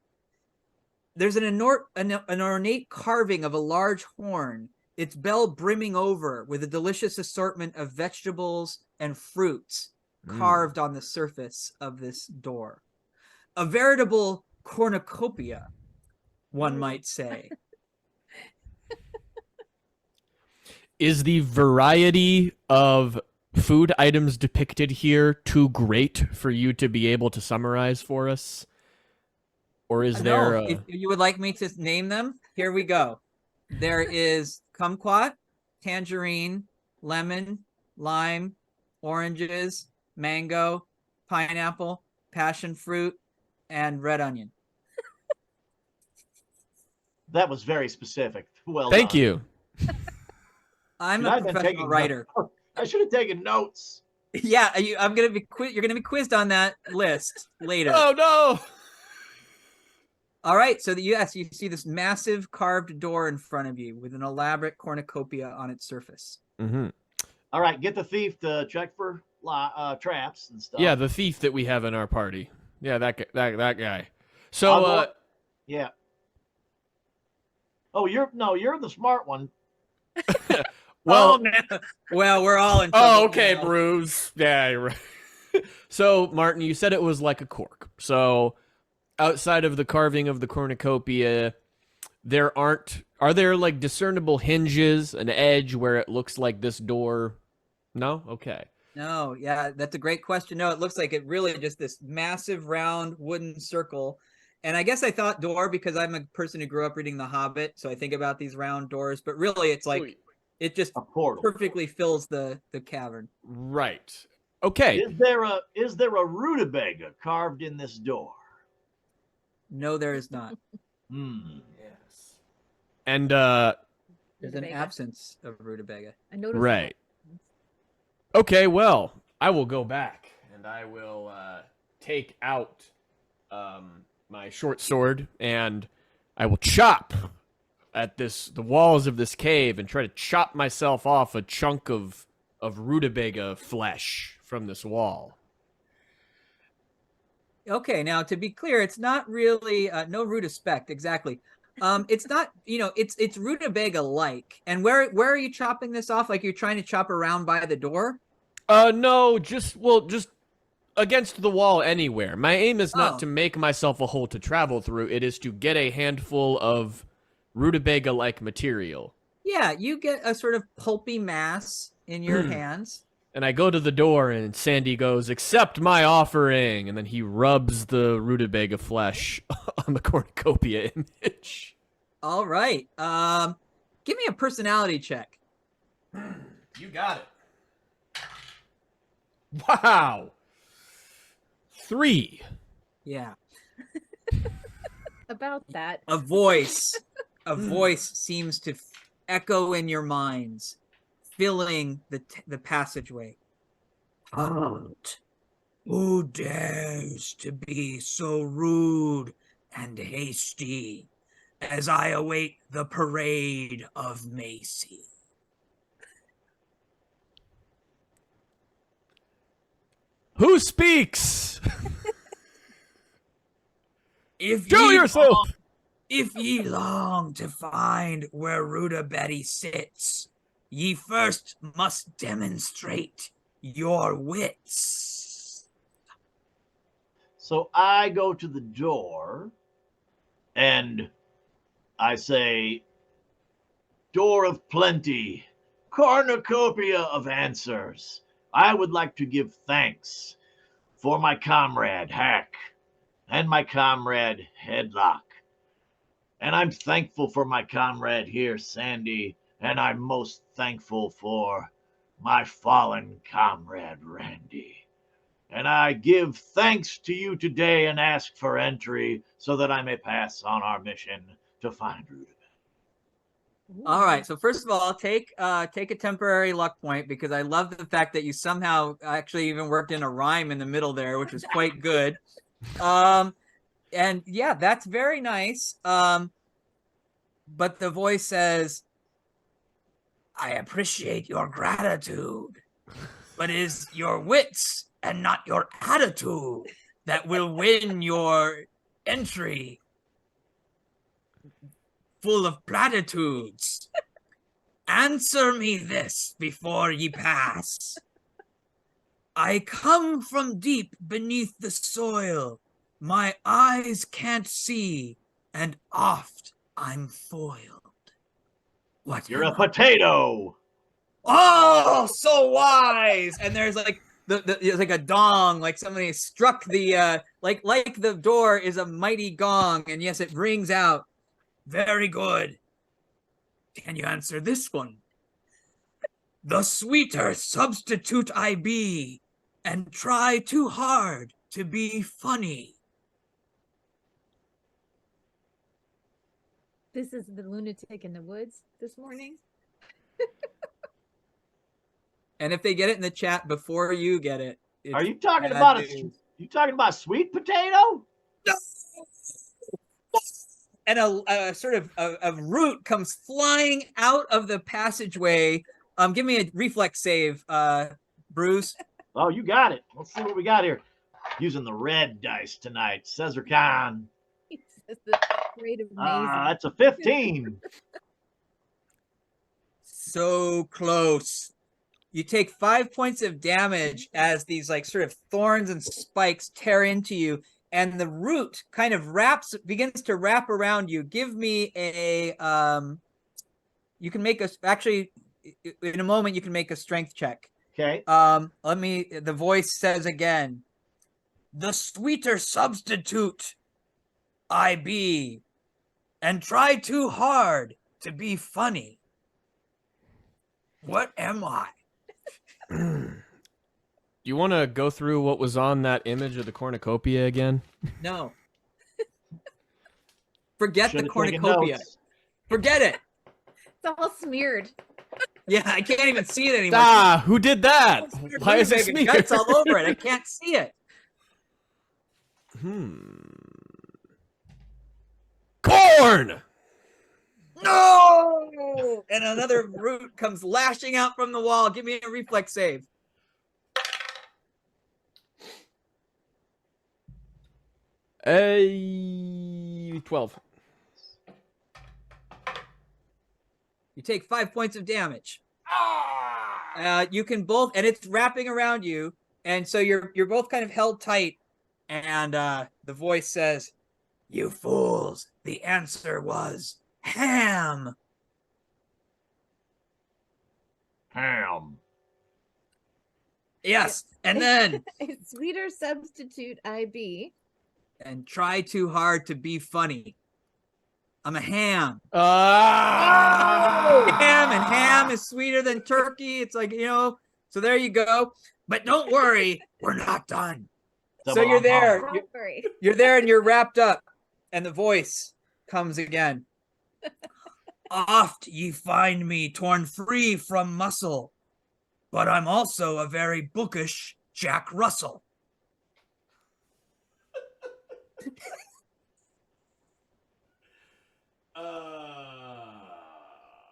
A: There's an ornate carving of a large horn, its bell brimming over with a delicious assortment of vegetables and fruits carved on the surface of this door. A veritable cornucopia, one might say.
D: Is the variety of food items depicted here too great for you to be able to summarize for us? Or is there...
A: If you would like me to name them, here we go. There is kumquat, tangerine, lemon, lime, oranges, mango, pineapple, passion fruit, and red onion.
B: That was very specific. Well
D: Thank
B: done.
D: you.
A: I'm a professional writer.
B: I should have taken notes.
A: Yeah, I'm gonna be you're gonna be quizzed on that list later.
D: Oh no!
A: All right, so yes, you see this massive carved door in front of you with an elaborate cornucopia on its surface.
D: Mm-hmm.
B: All right, get the thief to check for traps and stuff.
D: Yeah, the thief that we have in our party. Yeah, that guy. So,
B: yeah. Oh, you're the smart one.
D: Well,
A: well, we're all in trouble.
D: Oh, okay,
A: now.
D: Bruce. Yeah, you're right. So, Martin, you said it was like a cork. So, outside of the carving of the cornucopia, are there like discernible hinges, an edge where it looks like this door? No? Okay.
A: No, yeah, that's a great question. No, it looks like it really just this massive round wooden circle. And I guess I thought door because I'm a person who grew up reading The Hobbit, so I think about these round doors, but really it's like it just perfectly fills the cavern.
D: Right. Okay.
B: Is there a rutabaga carved in this door?
A: No, there is not.
D: Yes. And
A: there's an absence of rutabaga.
C: I noticed.
D: Right. Okay, well, I will go back and I will take out my short sword and I will chop at the walls of this cave and try to chop myself off a chunk of rutabaga flesh from this wall.
A: Okay, now to be clear, it's not really no rutaspect exactly. It's not, it's rutabaga like. And where are you chopping this off? Like you're trying to chop around by the door?
D: No, just against the wall anywhere. My aim is not to make myself a hole to travel through. It is to get a handful of rutabaga like material.
A: Yeah, you get a sort of pulpy mass in your hands.
D: And I go to the door and Sandy goes, "Accept my offering." And then he rubs the rutabaga flesh on the cornucopia image.
A: All right. Give me a personality check.
D: You got it. Wow. 3.
A: Yeah.
C: About that.
A: A voice seems to echo in your minds, filling the passageway. Halt! Who dares to be so rude and hasty as I await the parade of Macy?
D: Who speaks?
A: Show
D: yourself!
A: If ye long to find where Ruda Betty sits, ye first must demonstrate your wits.
B: So I go to the door and I say, door of plenty, cornucopia of answers. I would like to give thanks for my comrade Hack and my comrade Headlock. And I'm thankful for my comrade here, Sandy, and I'm most thankful for my fallen comrade, Randy. And I give thanks to you today and ask for entry so that I may pass on our mission to find Rudiman.
A: All right. So first of all, take a temporary luck point because I love the fact that you somehow actually even worked in a rhyme in the middle there, which was quite good. And yeah, that's very nice. But the voice says, I appreciate your gratitude, but it is your wits and not your attitude that will win your entry full of platitudes. Answer me this before ye pass. I come from deep beneath the soil. My eyes can't see, and oft I'm foiled. What?
B: You're a potato.
A: Oh, so wise! And there's like it's like a dong, like somebody struck the like the door is a mighty gong, and yes, it rings out. Very good. Can you answer this one? The sweeter substitute I be, and try too hard to be funny.
C: This is the lunatic in the woods this morning.
A: And if they get it in the chat before you get it,
B: Are you talking about you talking about sweet potato?
A: No! And a sort of a root comes flying out of the passageway. Give me a reflex save, Bruce.
B: Oh, you got it. Let's see what we got here. Using the red dice tonight, Cesar Khan. That's a 15.
A: So close. You take 5 points of damage as these like sort of thorns and spikes tear into you, and the root kind of begins to wrap around you. Give me a you can make actually in a moment you can make a strength check.
B: Okay.
A: The voice says again, the sweeter substitute I be, and try too hard to be funny. What am I?
D: Do you want to go through what was on that image of the cornucopia again?
A: No. Forget the cornucopia. Forget it.
C: It's all smeared.
A: Yeah, I can't even see it anymore.
D: Ah, who did that? Why is it smeared?
A: Guts all over it. I can't see it.
D: Corn!
A: No! And another root comes lashing out from the wall. Give me a reflex save.
D: A 12.
A: You take 5 points of damage. You can both, and it's wrapping around you, and so you're both kind of held tight. And the voice says, "You fools! The answer was ham."
B: Ham.
A: Yes, and then
C: A sweeter substitute I be.
A: and try too hard to be funny. I'm a ham.
D: Ah!
A: Ham, and ham is sweeter than turkey. It's like, so there you go. But don't worry, we're not done. So you're there. You're there and you're wrapped up. And the voice comes again. Oft ye find me torn free from muscle, but I'm also a very bookish Jack Russell.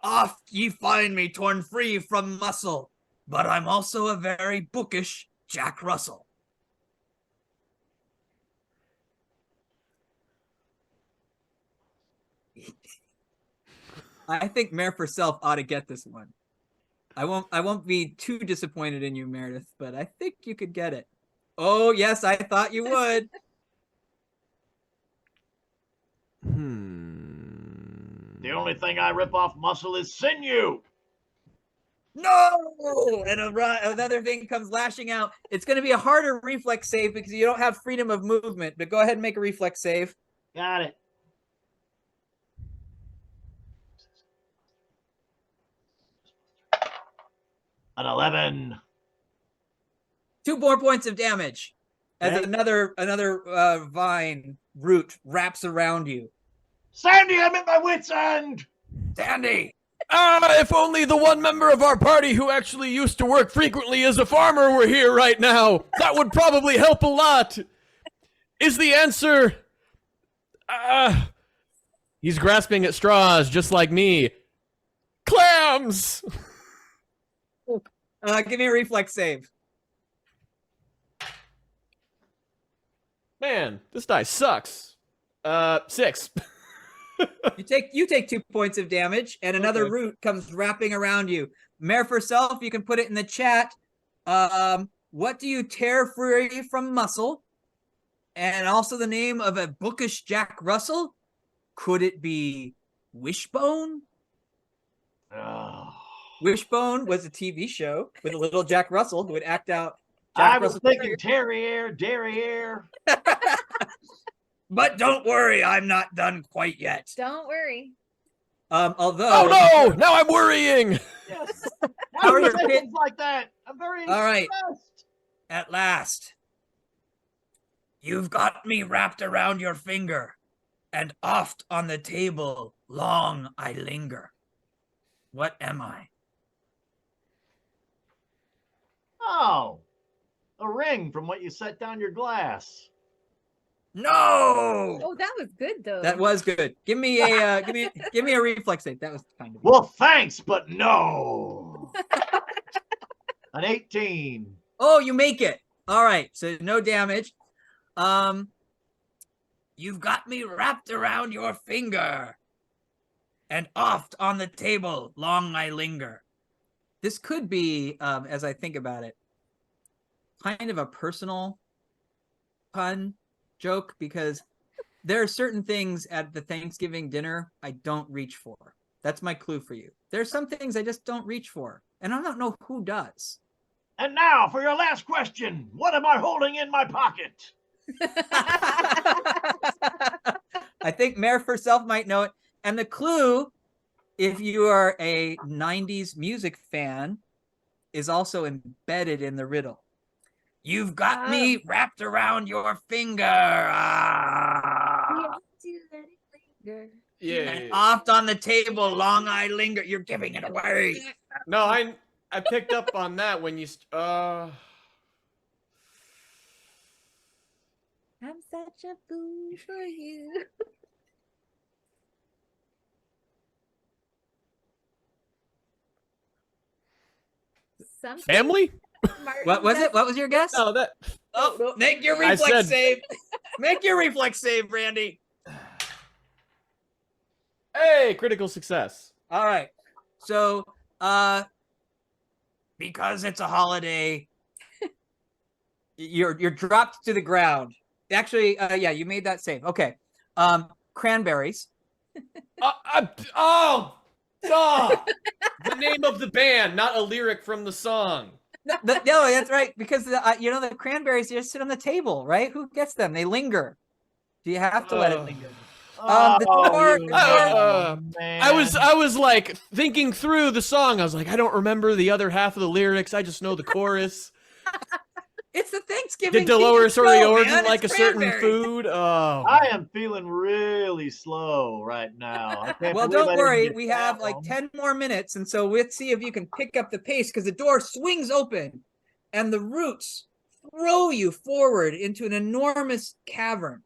A: Oft ye find me torn free from muscle, but I'm also a very bookish Jack Russell. I think Mayor for Self ought to get this one. I won't be too disappointed in you, Meredith, but I think you could get it. Oh, yes, I thought you would.
B: The only thing I rip off muscle is sinew.
A: No! And another thing comes lashing out. It's going to be a harder reflex save because you don't have freedom of movement, but go ahead and make a reflex save.
B: Got it. An 11.
A: 2 more points of damage as
B: Okay.
A: another vine root wraps around you.
B: Sandy, I'm at my wit's end.
A: Sandy!
D: If only the one member of our party who actually used to work frequently as a farmer were here right now. That would probably help a lot. Is the answer... he's grasping at straws just like me. Clams!
A: Give me a reflex save.
D: Man, this die sucks. 6.
A: You take 2 points of damage, and another root comes wrapping around you. Mayor for Self, you can put it in the chat. What do you tear free from muscle? And also the name of a bookish Jack Russell? Could it be Wishbone?
B: Oh.
A: Wishbone was a TV show with a little Jack Russell who would act out.
B: I was thinking Terrier, Derriere.
A: But don't worry, I'm not done quite yet.
C: Don't worry.
A: Although.
D: Oh no! Now I'm worrying.
B: Yes.
A: How are
B: you
A: your
B: say
A: pit-
B: things like that? I'm very
A: All right.
B: stressed.
A: At last, you've got me wrapped around your finger, and oft on the table long I linger. What am I?
B: Oh, a ring from what you set down your glass.
A: No!
C: Oh, that was good though.
A: That was good. Give me a give me a reflex save. That was kind of
B: Well, thanks, but no. An 18.
A: Oh, you make it. All right, so no damage. You've got me wrapped around your finger, and oft on the table long I linger. This could be, as I think about it, kind of a personal pun joke, because there are certain things at the Thanksgiving dinner I don't reach for. That's my clue for you. There's some things I just don't reach for, and I don't know who does.
B: And now for your last question. What am I holding in my pocket?
A: I think Mayor for Self might know it. And the clue, if you are a 90s music fan, is also embedded in the riddle. You've got me wrapped around your finger.
D: Yeah.
A: And oft on the table long I linger. You're giving it away.
D: No, I picked up on that when you.
C: I'm such a fool for you. Something
D: Family?
A: What was it? What was your guess?
D: No, that.
A: Oh, no. Make your
D: I
A: reflex
D: said-
A: save. Make your reflex save, Randy.
D: Hey, critical success.
A: All right. So, because it's a holiday, you're dropped to the ground. Actually, yeah, you made that save. Okay. Cranberries.
D: The name of the band, not a lyric from the song.
A: No, that's right. Because the cranberries just sit on the table, right? Who gets them? They linger. Do you have to let it linger? The door-
B: man.
D: I was like thinking through the song. I was like, I don't remember the other half of the lyrics. I just know the chorus.
A: It's the Thanksgiving.
D: Did Dolores or the
A: show,
D: origin
A: man.
D: like
A: It's
D: a certain
A: cranberry.
D: food? Oh,
B: I am feeling really slow right now. I can't
A: Well,
B: believe I
A: don't
B: didn't
A: worry.
B: get
A: We
B: that
A: have like
B: one.
A: 10 more minutes. And so let's see if you can pick up the pace because the door swings open and the roots throw you forward into an enormous cavern.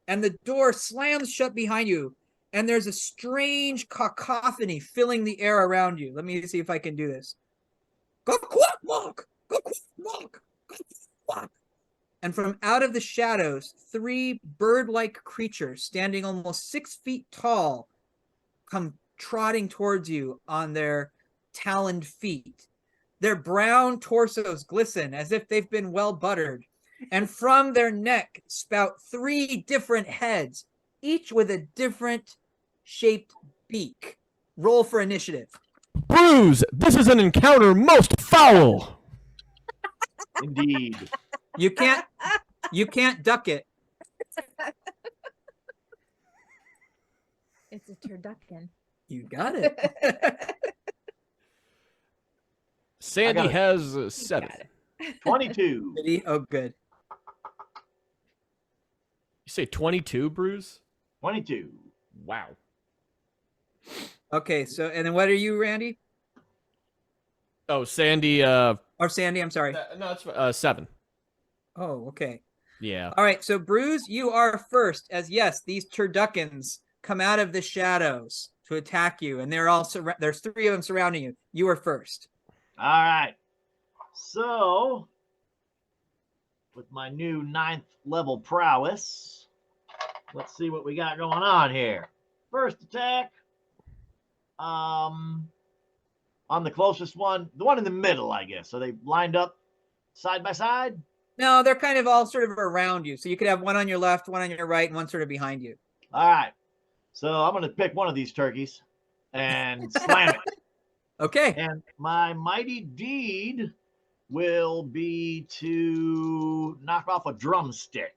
A: And the door slams shut behind you. And there's a strange cacophony filling the air around you. Let me see if I can do this. Go quack walk. Go quack walk. Go quack. And from out of the shadows, 3 bird-like creatures standing almost 6 feet tall come trotting towards you on their taloned feet. Their brown torsos glisten as if they've been well buttered, and from their neck spout 3 different heads, each with a different shaped beak. Roll for initiative.
D: Bruise, this is an encounter most foul.
B: Indeed.
A: You can't duck it.
C: It's a turducken.
A: You got it.
D: Sandy has 7.
B: 22.
A: Oh, good.
D: You say 22, Bruise?
B: 22.
D: Wow.
A: Okay, so and then what are you, Randy?
D: Oh, Sandy.
A: Or Sandy? I'm sorry.
D: No, it's 7.
A: Oh, okay.
D: Yeah.
A: All right, so Bruce, you are first. As yes, these turduckens come out of the shadows to attack you, and they're all there's 3 of them surrounding you. You are first.
B: All right. So, with my new 9th level prowess, let's see what we got going on here. First attack. On the closest one, the one in the middle, I guess. So they lined up side by side.
A: No, they're kind of all sort of around you. So you could have one on your left, one on your right, and one sort of behind you.
B: All right. So I'm going to pick one of these turkeys and slam it.
A: Okay.
B: And my mighty deed will be to knock off a drumstick.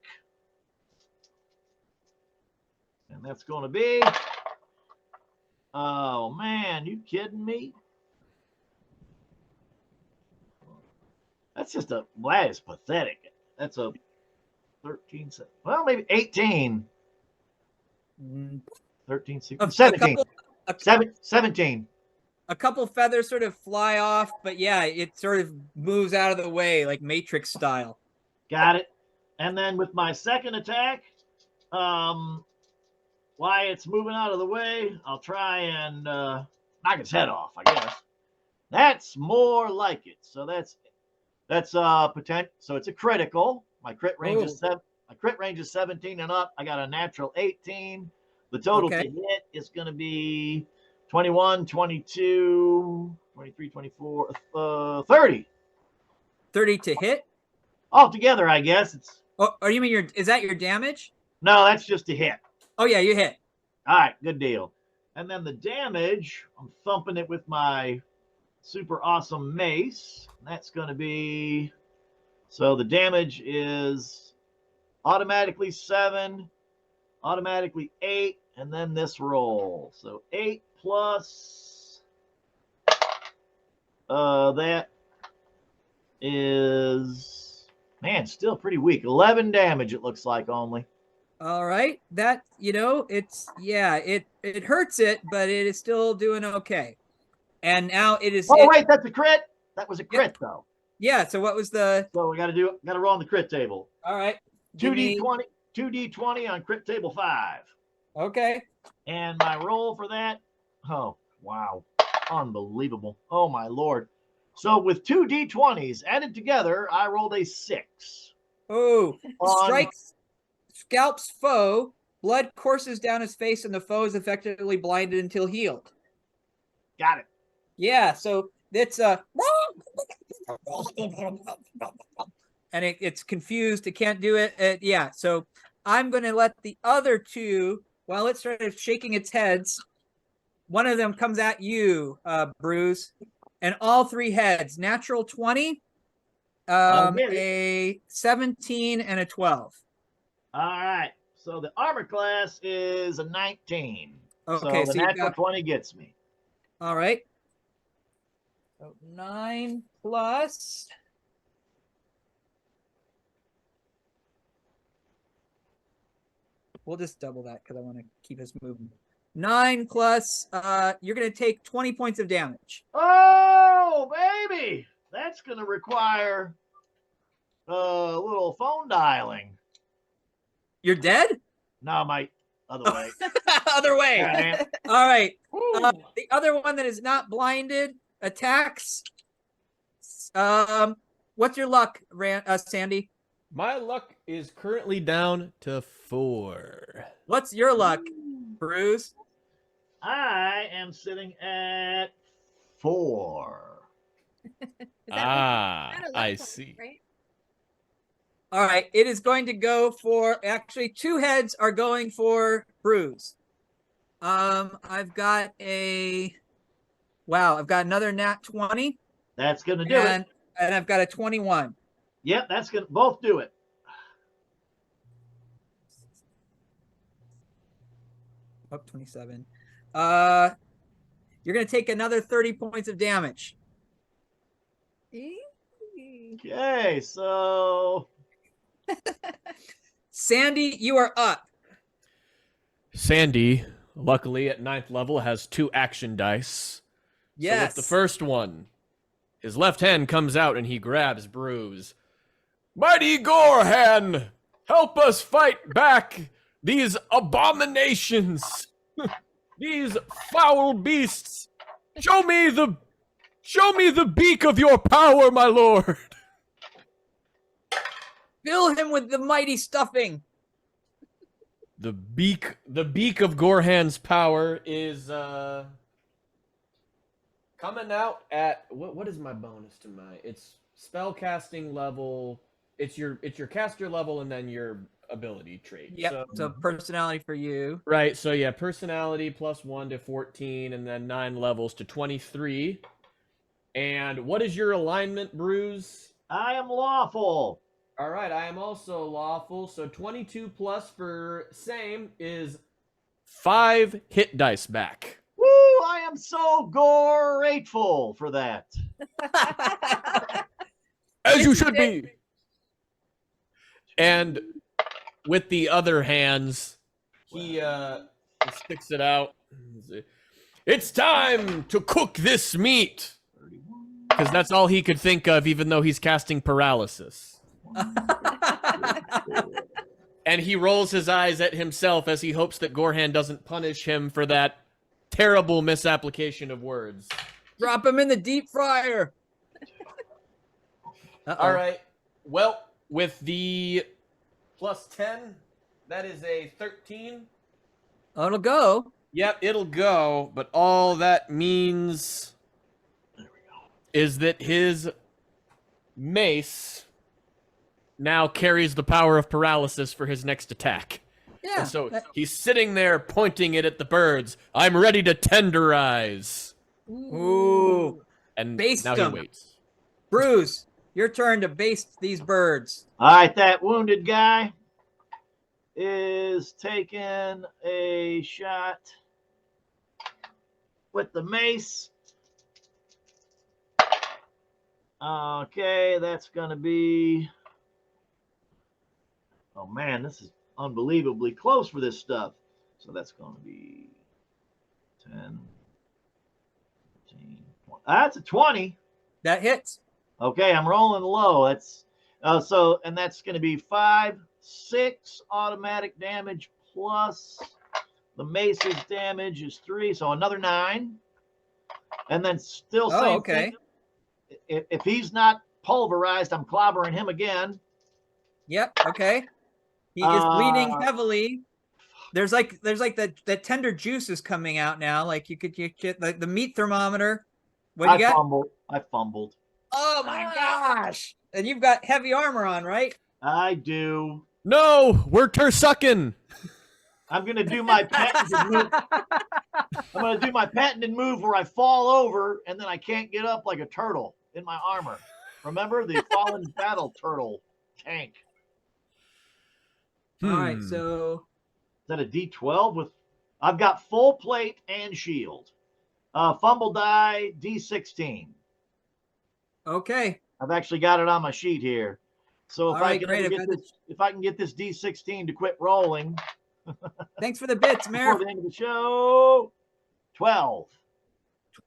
B: And that's going to be, oh man, you kidding me? That's just that is pathetic. That's a 13, well, maybe 18. 13, 16, 17. 17.
A: A couple feathers sort of fly off, but yeah, it sort of moves out of the way like Matrix style.
B: Got it. And then with my second attack, while it's moving out of the way, I'll try and knock its head off, I guess. That's more like it. So that's potential. So it's a critical. My crit range is 7. My crit range is 17 and up. I got a natural 18. The total to hit is going to be 21, 22, 23, 24, 30.
A: 30 to hit?
B: Altogether, I guess. It's.
A: Oh, you mean is that your damage?
B: No, that's just a hit.
A: Oh, yeah, you hit.
B: All right, good deal. And then the damage, I'm thumping it with my super awesome mace. That's going to be. So the damage is automatically 7, automatically 8, and then this roll. So 8 plus that is, man, still pretty weak. 11 damage it looks like only.
A: All right. That, it hurts it, but it is still doing okay. And now it is.
B: Oh, wait, that's a crit. That was a crit, though.
A: Yeah. So what was the?
B: So we got to roll on the crit table.
A: All right.
B: 2d20 on crit table 5.
A: Okay.
B: And my roll for that. Oh, wow. Unbelievable. Oh, my Lord. So with 2 d20s added together, I rolled a 6.
A: Oh, strikes, scalps foe. Blood courses down his face, and the foe is effectively blinded until healed.
B: Got it.
A: Yeah. So it's and it's confused. It can't do it. Yeah. So I'm going to let the other 2, while it's sort of shaking its heads, one of them comes at you, Bruce, and all 3 heads. Natural 20, a 17, and a 12.
B: All right. So the armor class is a 19.
A: Okay,
B: so the
A: so you've
B: natural
A: got
B: 20 gets me.
A: all right. So 9 plus. We'll just double that because I want to keep us moving. 9 plus. You're gonna take 20 points of damage.
B: Oh, baby! That's going to require a little phone dialing.
A: You're dead.
B: No, my other way.
A: Other way.
B: Yeah,
A: All right.
B: Woo.
A: The other one that is not blinded attacks. What's your luck, Sandy?
D: My luck is currently down to 4.
A: What's your luck, Bruce?
B: I am sitting at 4.
D: I see.
C: Right?
A: All right. It is going to go for actually 2 heads are going for Bruce. I've got another nat 20.
B: That's going to do it.
A: And I've got a 21.
B: Yep, that's going to both do it.
A: Up 27. You're going to take another 30 points of damage.
B: Okay, so
A: Sandy, you are up.
D: Sandy, luckily at 9th level, has 2 action dice.
A: Yes.
D: So with the first one, his left hand comes out and he grabs Bruce. Mighty Gorhan, help us fight back these abominations, these foul beasts. Show me the beak of your power, my lord.
A: Fill him with the mighty stuffing.
D: The beak of Gorhan's power is coming out at what is my bonus to my? It's spell casting level. It's your caster level and then your ability trait.
A: Yep. So personality for you.
D: Right. So yeah, personality plus 1 to 14, and then 9 levels to 23. And what is your alignment, Bruce?
B: I am lawful.
D: All right, I am also lawful. So 22 plus for same is 5 hit dice back.
B: Woo! I am so grateful for that.
D: As you should be. And with the other hands, he sticks it out. It's time to cook this meat. Because that's all he could think of, even though he's casting paralysis. And he rolls his eyes at himself as he hopes that Gorhan doesn't punish him for that terrible misapplication of words.
A: Drop him in the deep fryer.
D: All right. Well, with the plus 10, that is a 13.
A: Oh, it'll go.
D: Yep, it'll go. But all that means is that his mace now carries the power of paralysis for his next attack.
A: Yeah.
D: And so he's sitting there pointing it at the birds. I'm ready to tenderize.
A: Ooh.
D: And
A: Baste
D: now
A: them.
D: he waits.
A: Bruce, your turn to baste these birds.
B: All right, that wounded guy is taking a shot with the mace. Okay, that's going to be... Oh, man, this is unbelievably close for this stuff. So that's going to be 10, 15, 20. That's a 20.
A: That hits.
B: Okay, I'm rolling low. That's and that's going to be 5, 6 automatic damage plus the mace's damage is 3, so another 9. And then still same
A: okay.
B: thing. If he's not pulverized, I'm clobbering him again.
A: Yep. Okay. He is bleeding heavily. There's like the tender juice is coming out now. Like you get the meat thermometer. What do you got?
B: I fumbled.
A: Oh my gosh! And you've got heavy armor on, right?
B: I do.
D: No, we're Turducken.
B: I'm gonna do my patented move. I'm gonna do my patented move where I fall over and then I can't get up like a turtle in my armor. Remember the fallen battle turtle tank?
A: All right, so
B: that a D12 with? I've got full plate and shield. Fumble die D16.
A: Okay.
B: I've actually got it on my sheet here. So
A: All right, great.
B: if I can get this D16 to quit rolling.
A: Thanks for the bits,
B: Before
A: Mayor.
B: the end of the show, 12.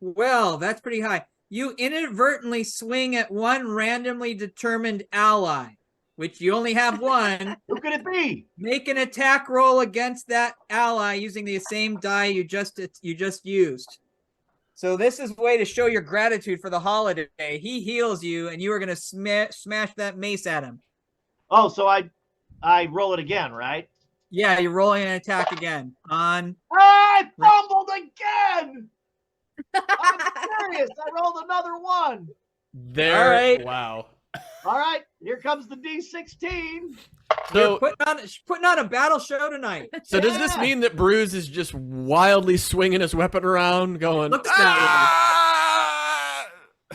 A: Well, that's pretty high. You inadvertently swing at one randomly determined ally, which you only have one.
B: Who could it be?
A: Make an attack roll against that ally using the same die you just used. So this is a way to show your gratitude for the holiday. He heals you, and you are going to smash that mace at him.
B: Oh, so I roll it again, right?
A: Yeah, you're rolling an attack again.
B: I fumbled again. I'm serious. I rolled another one.
D: There.
A: All right.
D: Wow.
B: All right, here comes the D16.
A: So putting on a battle show tonight.
D: So does this mean that Bruce is just wildly swinging his weapon around, going?
A: Looks
D: Ah!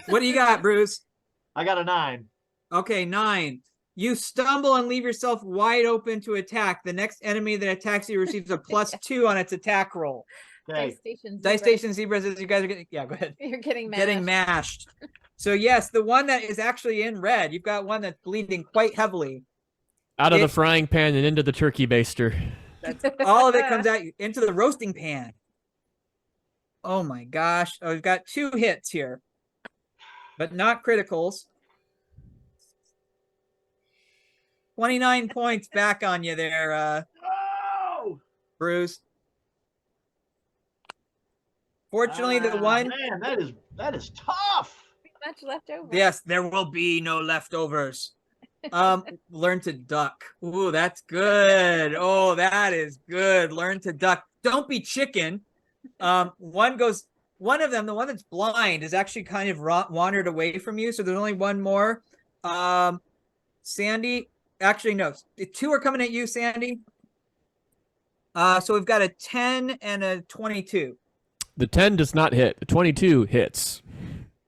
A: What do you got, Bruce?
B: I got a 9.
A: Okay, 9. You stumble and leave yourself wide open to attack. The next enemy that attacks you receives a +2 on its attack roll.
B: Okay.
A: Dice Station Zebra says you guys are getting. Yeah, go ahead.
C: You're getting mashed.
A: Getting mashed. So yes, the one that is actually in red. You've got one that's bleeding quite heavily.
D: Out of the frying pan and into the turkey baster.
A: That's all of it comes out into the roasting pan. Oh my gosh! Oh, we've got 2 hits here, but not criticals. 29 points back on you there,
B: Oh!
A: Bruce. Fortunately, the one.
B: Man, that is tough.
C: Much left over.
A: Yes, there will be no leftovers. Learn to duck. Ooh, that's good. Oh, that is good. Learn to duck. Don't be chicken. One of them, the one that's blind, is actually kind of wandered away from you. So there's only one more. Sandy, actually, no. 2 are coming at you, Sandy. So we've got a 10 and a 22.
D: The 10 does not hit. The 22 hits.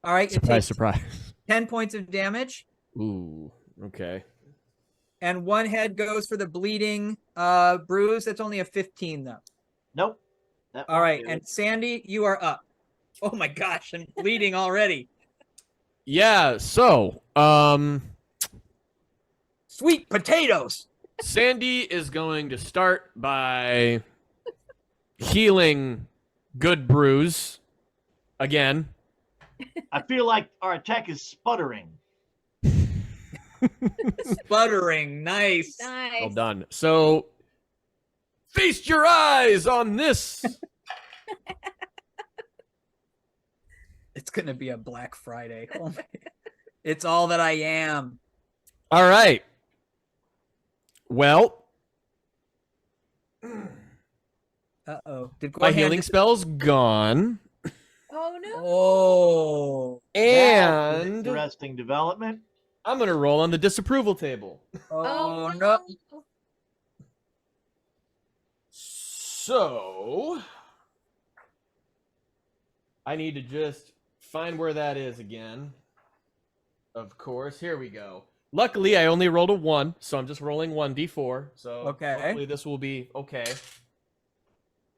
A: All right.
D: Surprise, surprise.
A: 10 points of damage.
D: Ooh, okay.
A: And 1 head goes for the bleeding bruise. That's only a 15, though.
B: Nope.
A: All right. And Sandy, you are up. Oh, my gosh. I'm bleeding already.
D: Yeah, so,
A: Sweet potatoes.
D: Sandy is going to start by healing Good Bruise again.
B: I feel like our attack is sputtering.
A: Sputtering. Nice.
D: Well done. So, feast your eyes on this.
A: It's going to be a Black Friday. Oh my. It's all that I am.
D: All right. Well,
A: Uh-oh.
D: my healing spell's gone.
C: Oh, no.
A: Oh.
B: That's an
D: And
B: interesting development.
D: I'm going to roll on the disapproval table.
A: Oh, no.
D: So, I need to just find where that is again. Of course, here we go. Luckily, I only rolled a 1, so I'm just rolling 1d4. So
A: Okay.
D: hopefully this will be okay.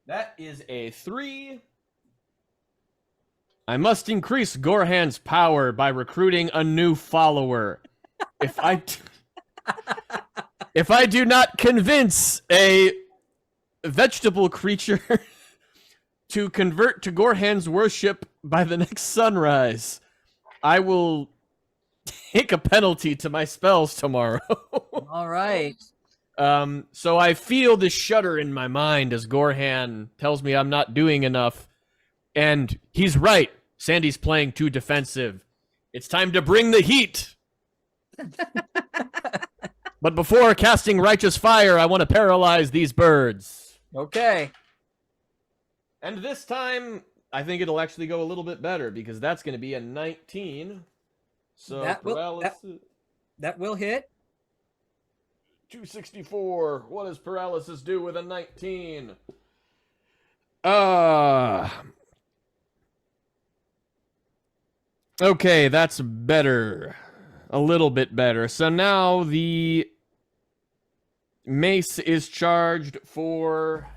D: That is a 3. I must increase Gorhan's power by recruiting a new follower. If I do not convince a vegetable creature to convert to Gorhan's worship by the next sunrise, I will take a penalty to my spells tomorrow.
A: All right.
D: So I feel this shudder in my mind as Gorhan tells me I'm not doing enough. And he's right. Sandy's playing too defensive. It's time to bring the heat. But before casting righteous fire, I want to paralyze these birds.
A: Okay.
D: And this time, I think it'll actually go a little bit better because that's going to be a 19. So
A: That will hit.
D: 264. What does paralysis do with a 19? Okay, that's better. A little bit better. So now the Mace is charged for.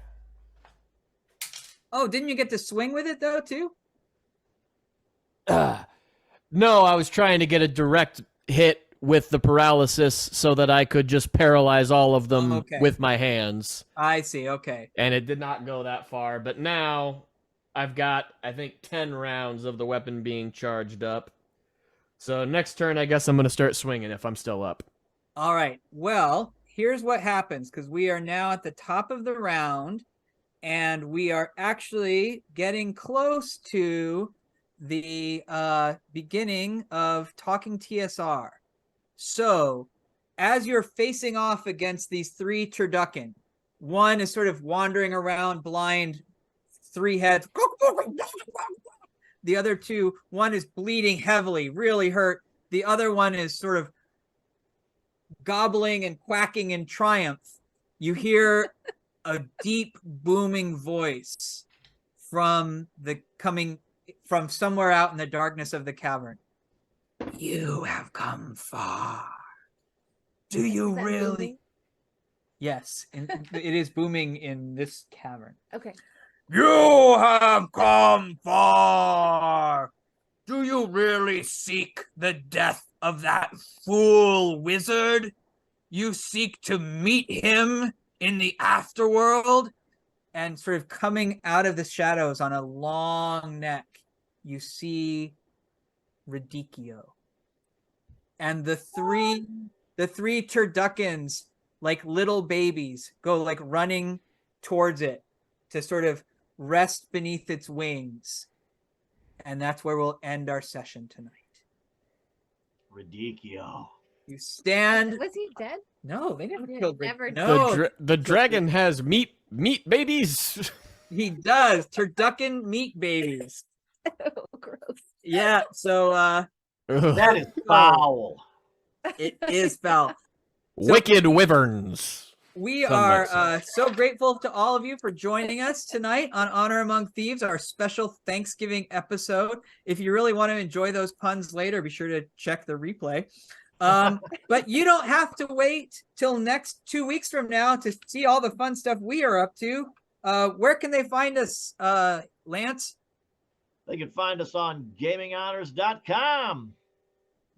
A: Oh, didn't you get to swing with it though too?
D: No, I was trying to get a direct hit with the paralysis so that I could just paralyze all of them
A: Okay.
D: with my hands.
A: I see. Okay.
D: And it did not go that far. But now I've got, I think, 10 rounds of the weapon being charged up. So next turn, I guess I'm going to start swinging if I'm still up.
A: All right. Well, here's what happens because we are now at the top of the round and we are actually getting close to the beginning of talking TSR. So as you're facing off against these 3 Turducken, one is sort of wandering around blind, 3 heads. The other 2, one is bleeding heavily, really hurt. The other one is sort of gobbling and quacking in triumph. You hear a deep booming voice from somewhere out in the darkness of the cavern. You have come far. Do you really?
C: Booming?
A: Yes, and it is booming in this cavern.
C: Okay.
A: You have come far. Do you really seek the death of that fool wizard? You seek to meet him in the afterworld? And sort of coming out of the shadows on a long neck, you see Radicchio. And the three Turduckens, like little babies, go like running towards it to sort of rest beneath its wings. And that's where we'll end our session tonight.
B: Radicchio.
A: You stand.
C: Was he dead?
A: No, they never
C: Yeah,
A: killed
C: never
A: Radicchio.
C: did.
A: No,
D: The dragon has meat babies.
A: he does. Turducken meat babies.
C: Oh, gross.
A: Yeah, so
B: That is foul.
A: it is foul.
D: Wicked wyverns.
A: We
D: Some might
A: are so grateful to all of you for joining us tonight on Honor Among Thieves, our special Thanksgiving episode. If you really want to enjoy those puns later, be sure to check the replay. But you don't have to wait till next 2 weeks from now to see all the fun stuff we are up to. Where can they find us, Lance?
B: They can find us on gaminghonors.com.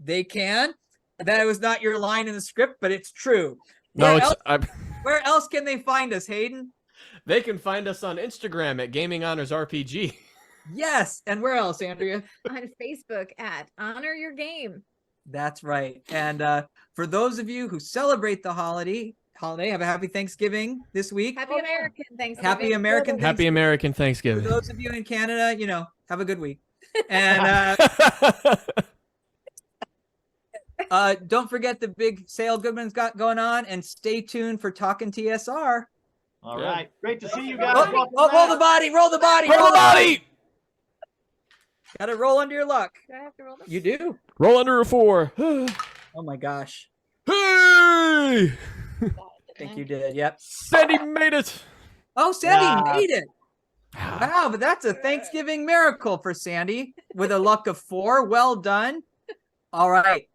A: They can. That was not your line in the script, but it's true.
D: No,
A: Where else can they find us, Hayden?
D: They can find us on Instagram at Gaming Honors RPG.
A: Yes, and where else, Andrea?
C: On Facebook at Honor Your Game.
A: That's right. And for those of you who celebrate the holiday, have a happy Thanksgiving this week.
C: Happy American Thanksgiving.
A: Happy American
D: Happy American
A: For
D: Thanksgiving.
A: those of you in Canada, have a good week. And don't forget the big sale Goodman's got going on, and stay tuned for Talking TSR.
B: All
D: Yeah.
B: right. Great to see you guys.
A: Oh, roll the body, roll the body,
D: Roll the body!
A: Gotta roll under your luck.
C: Do I have to roll this?
A: You do.
D: Roll under a 4.
A: Oh my gosh.
D: Hey!
A: I think you did. Yep.
D: Sandy made it.
A: Oh, Sandy
B: Yeah.
A: made it. Wow, but that's a Thanksgiving miracle for Sandy with a luck of 4. Well done. All right.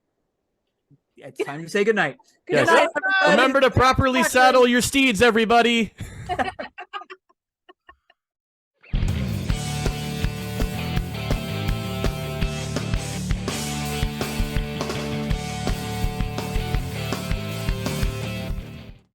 A: It's time to say goodnight.
D: Yes.
A: Good night, everybody.
D: Remember to properly saddle your steeds, everybody.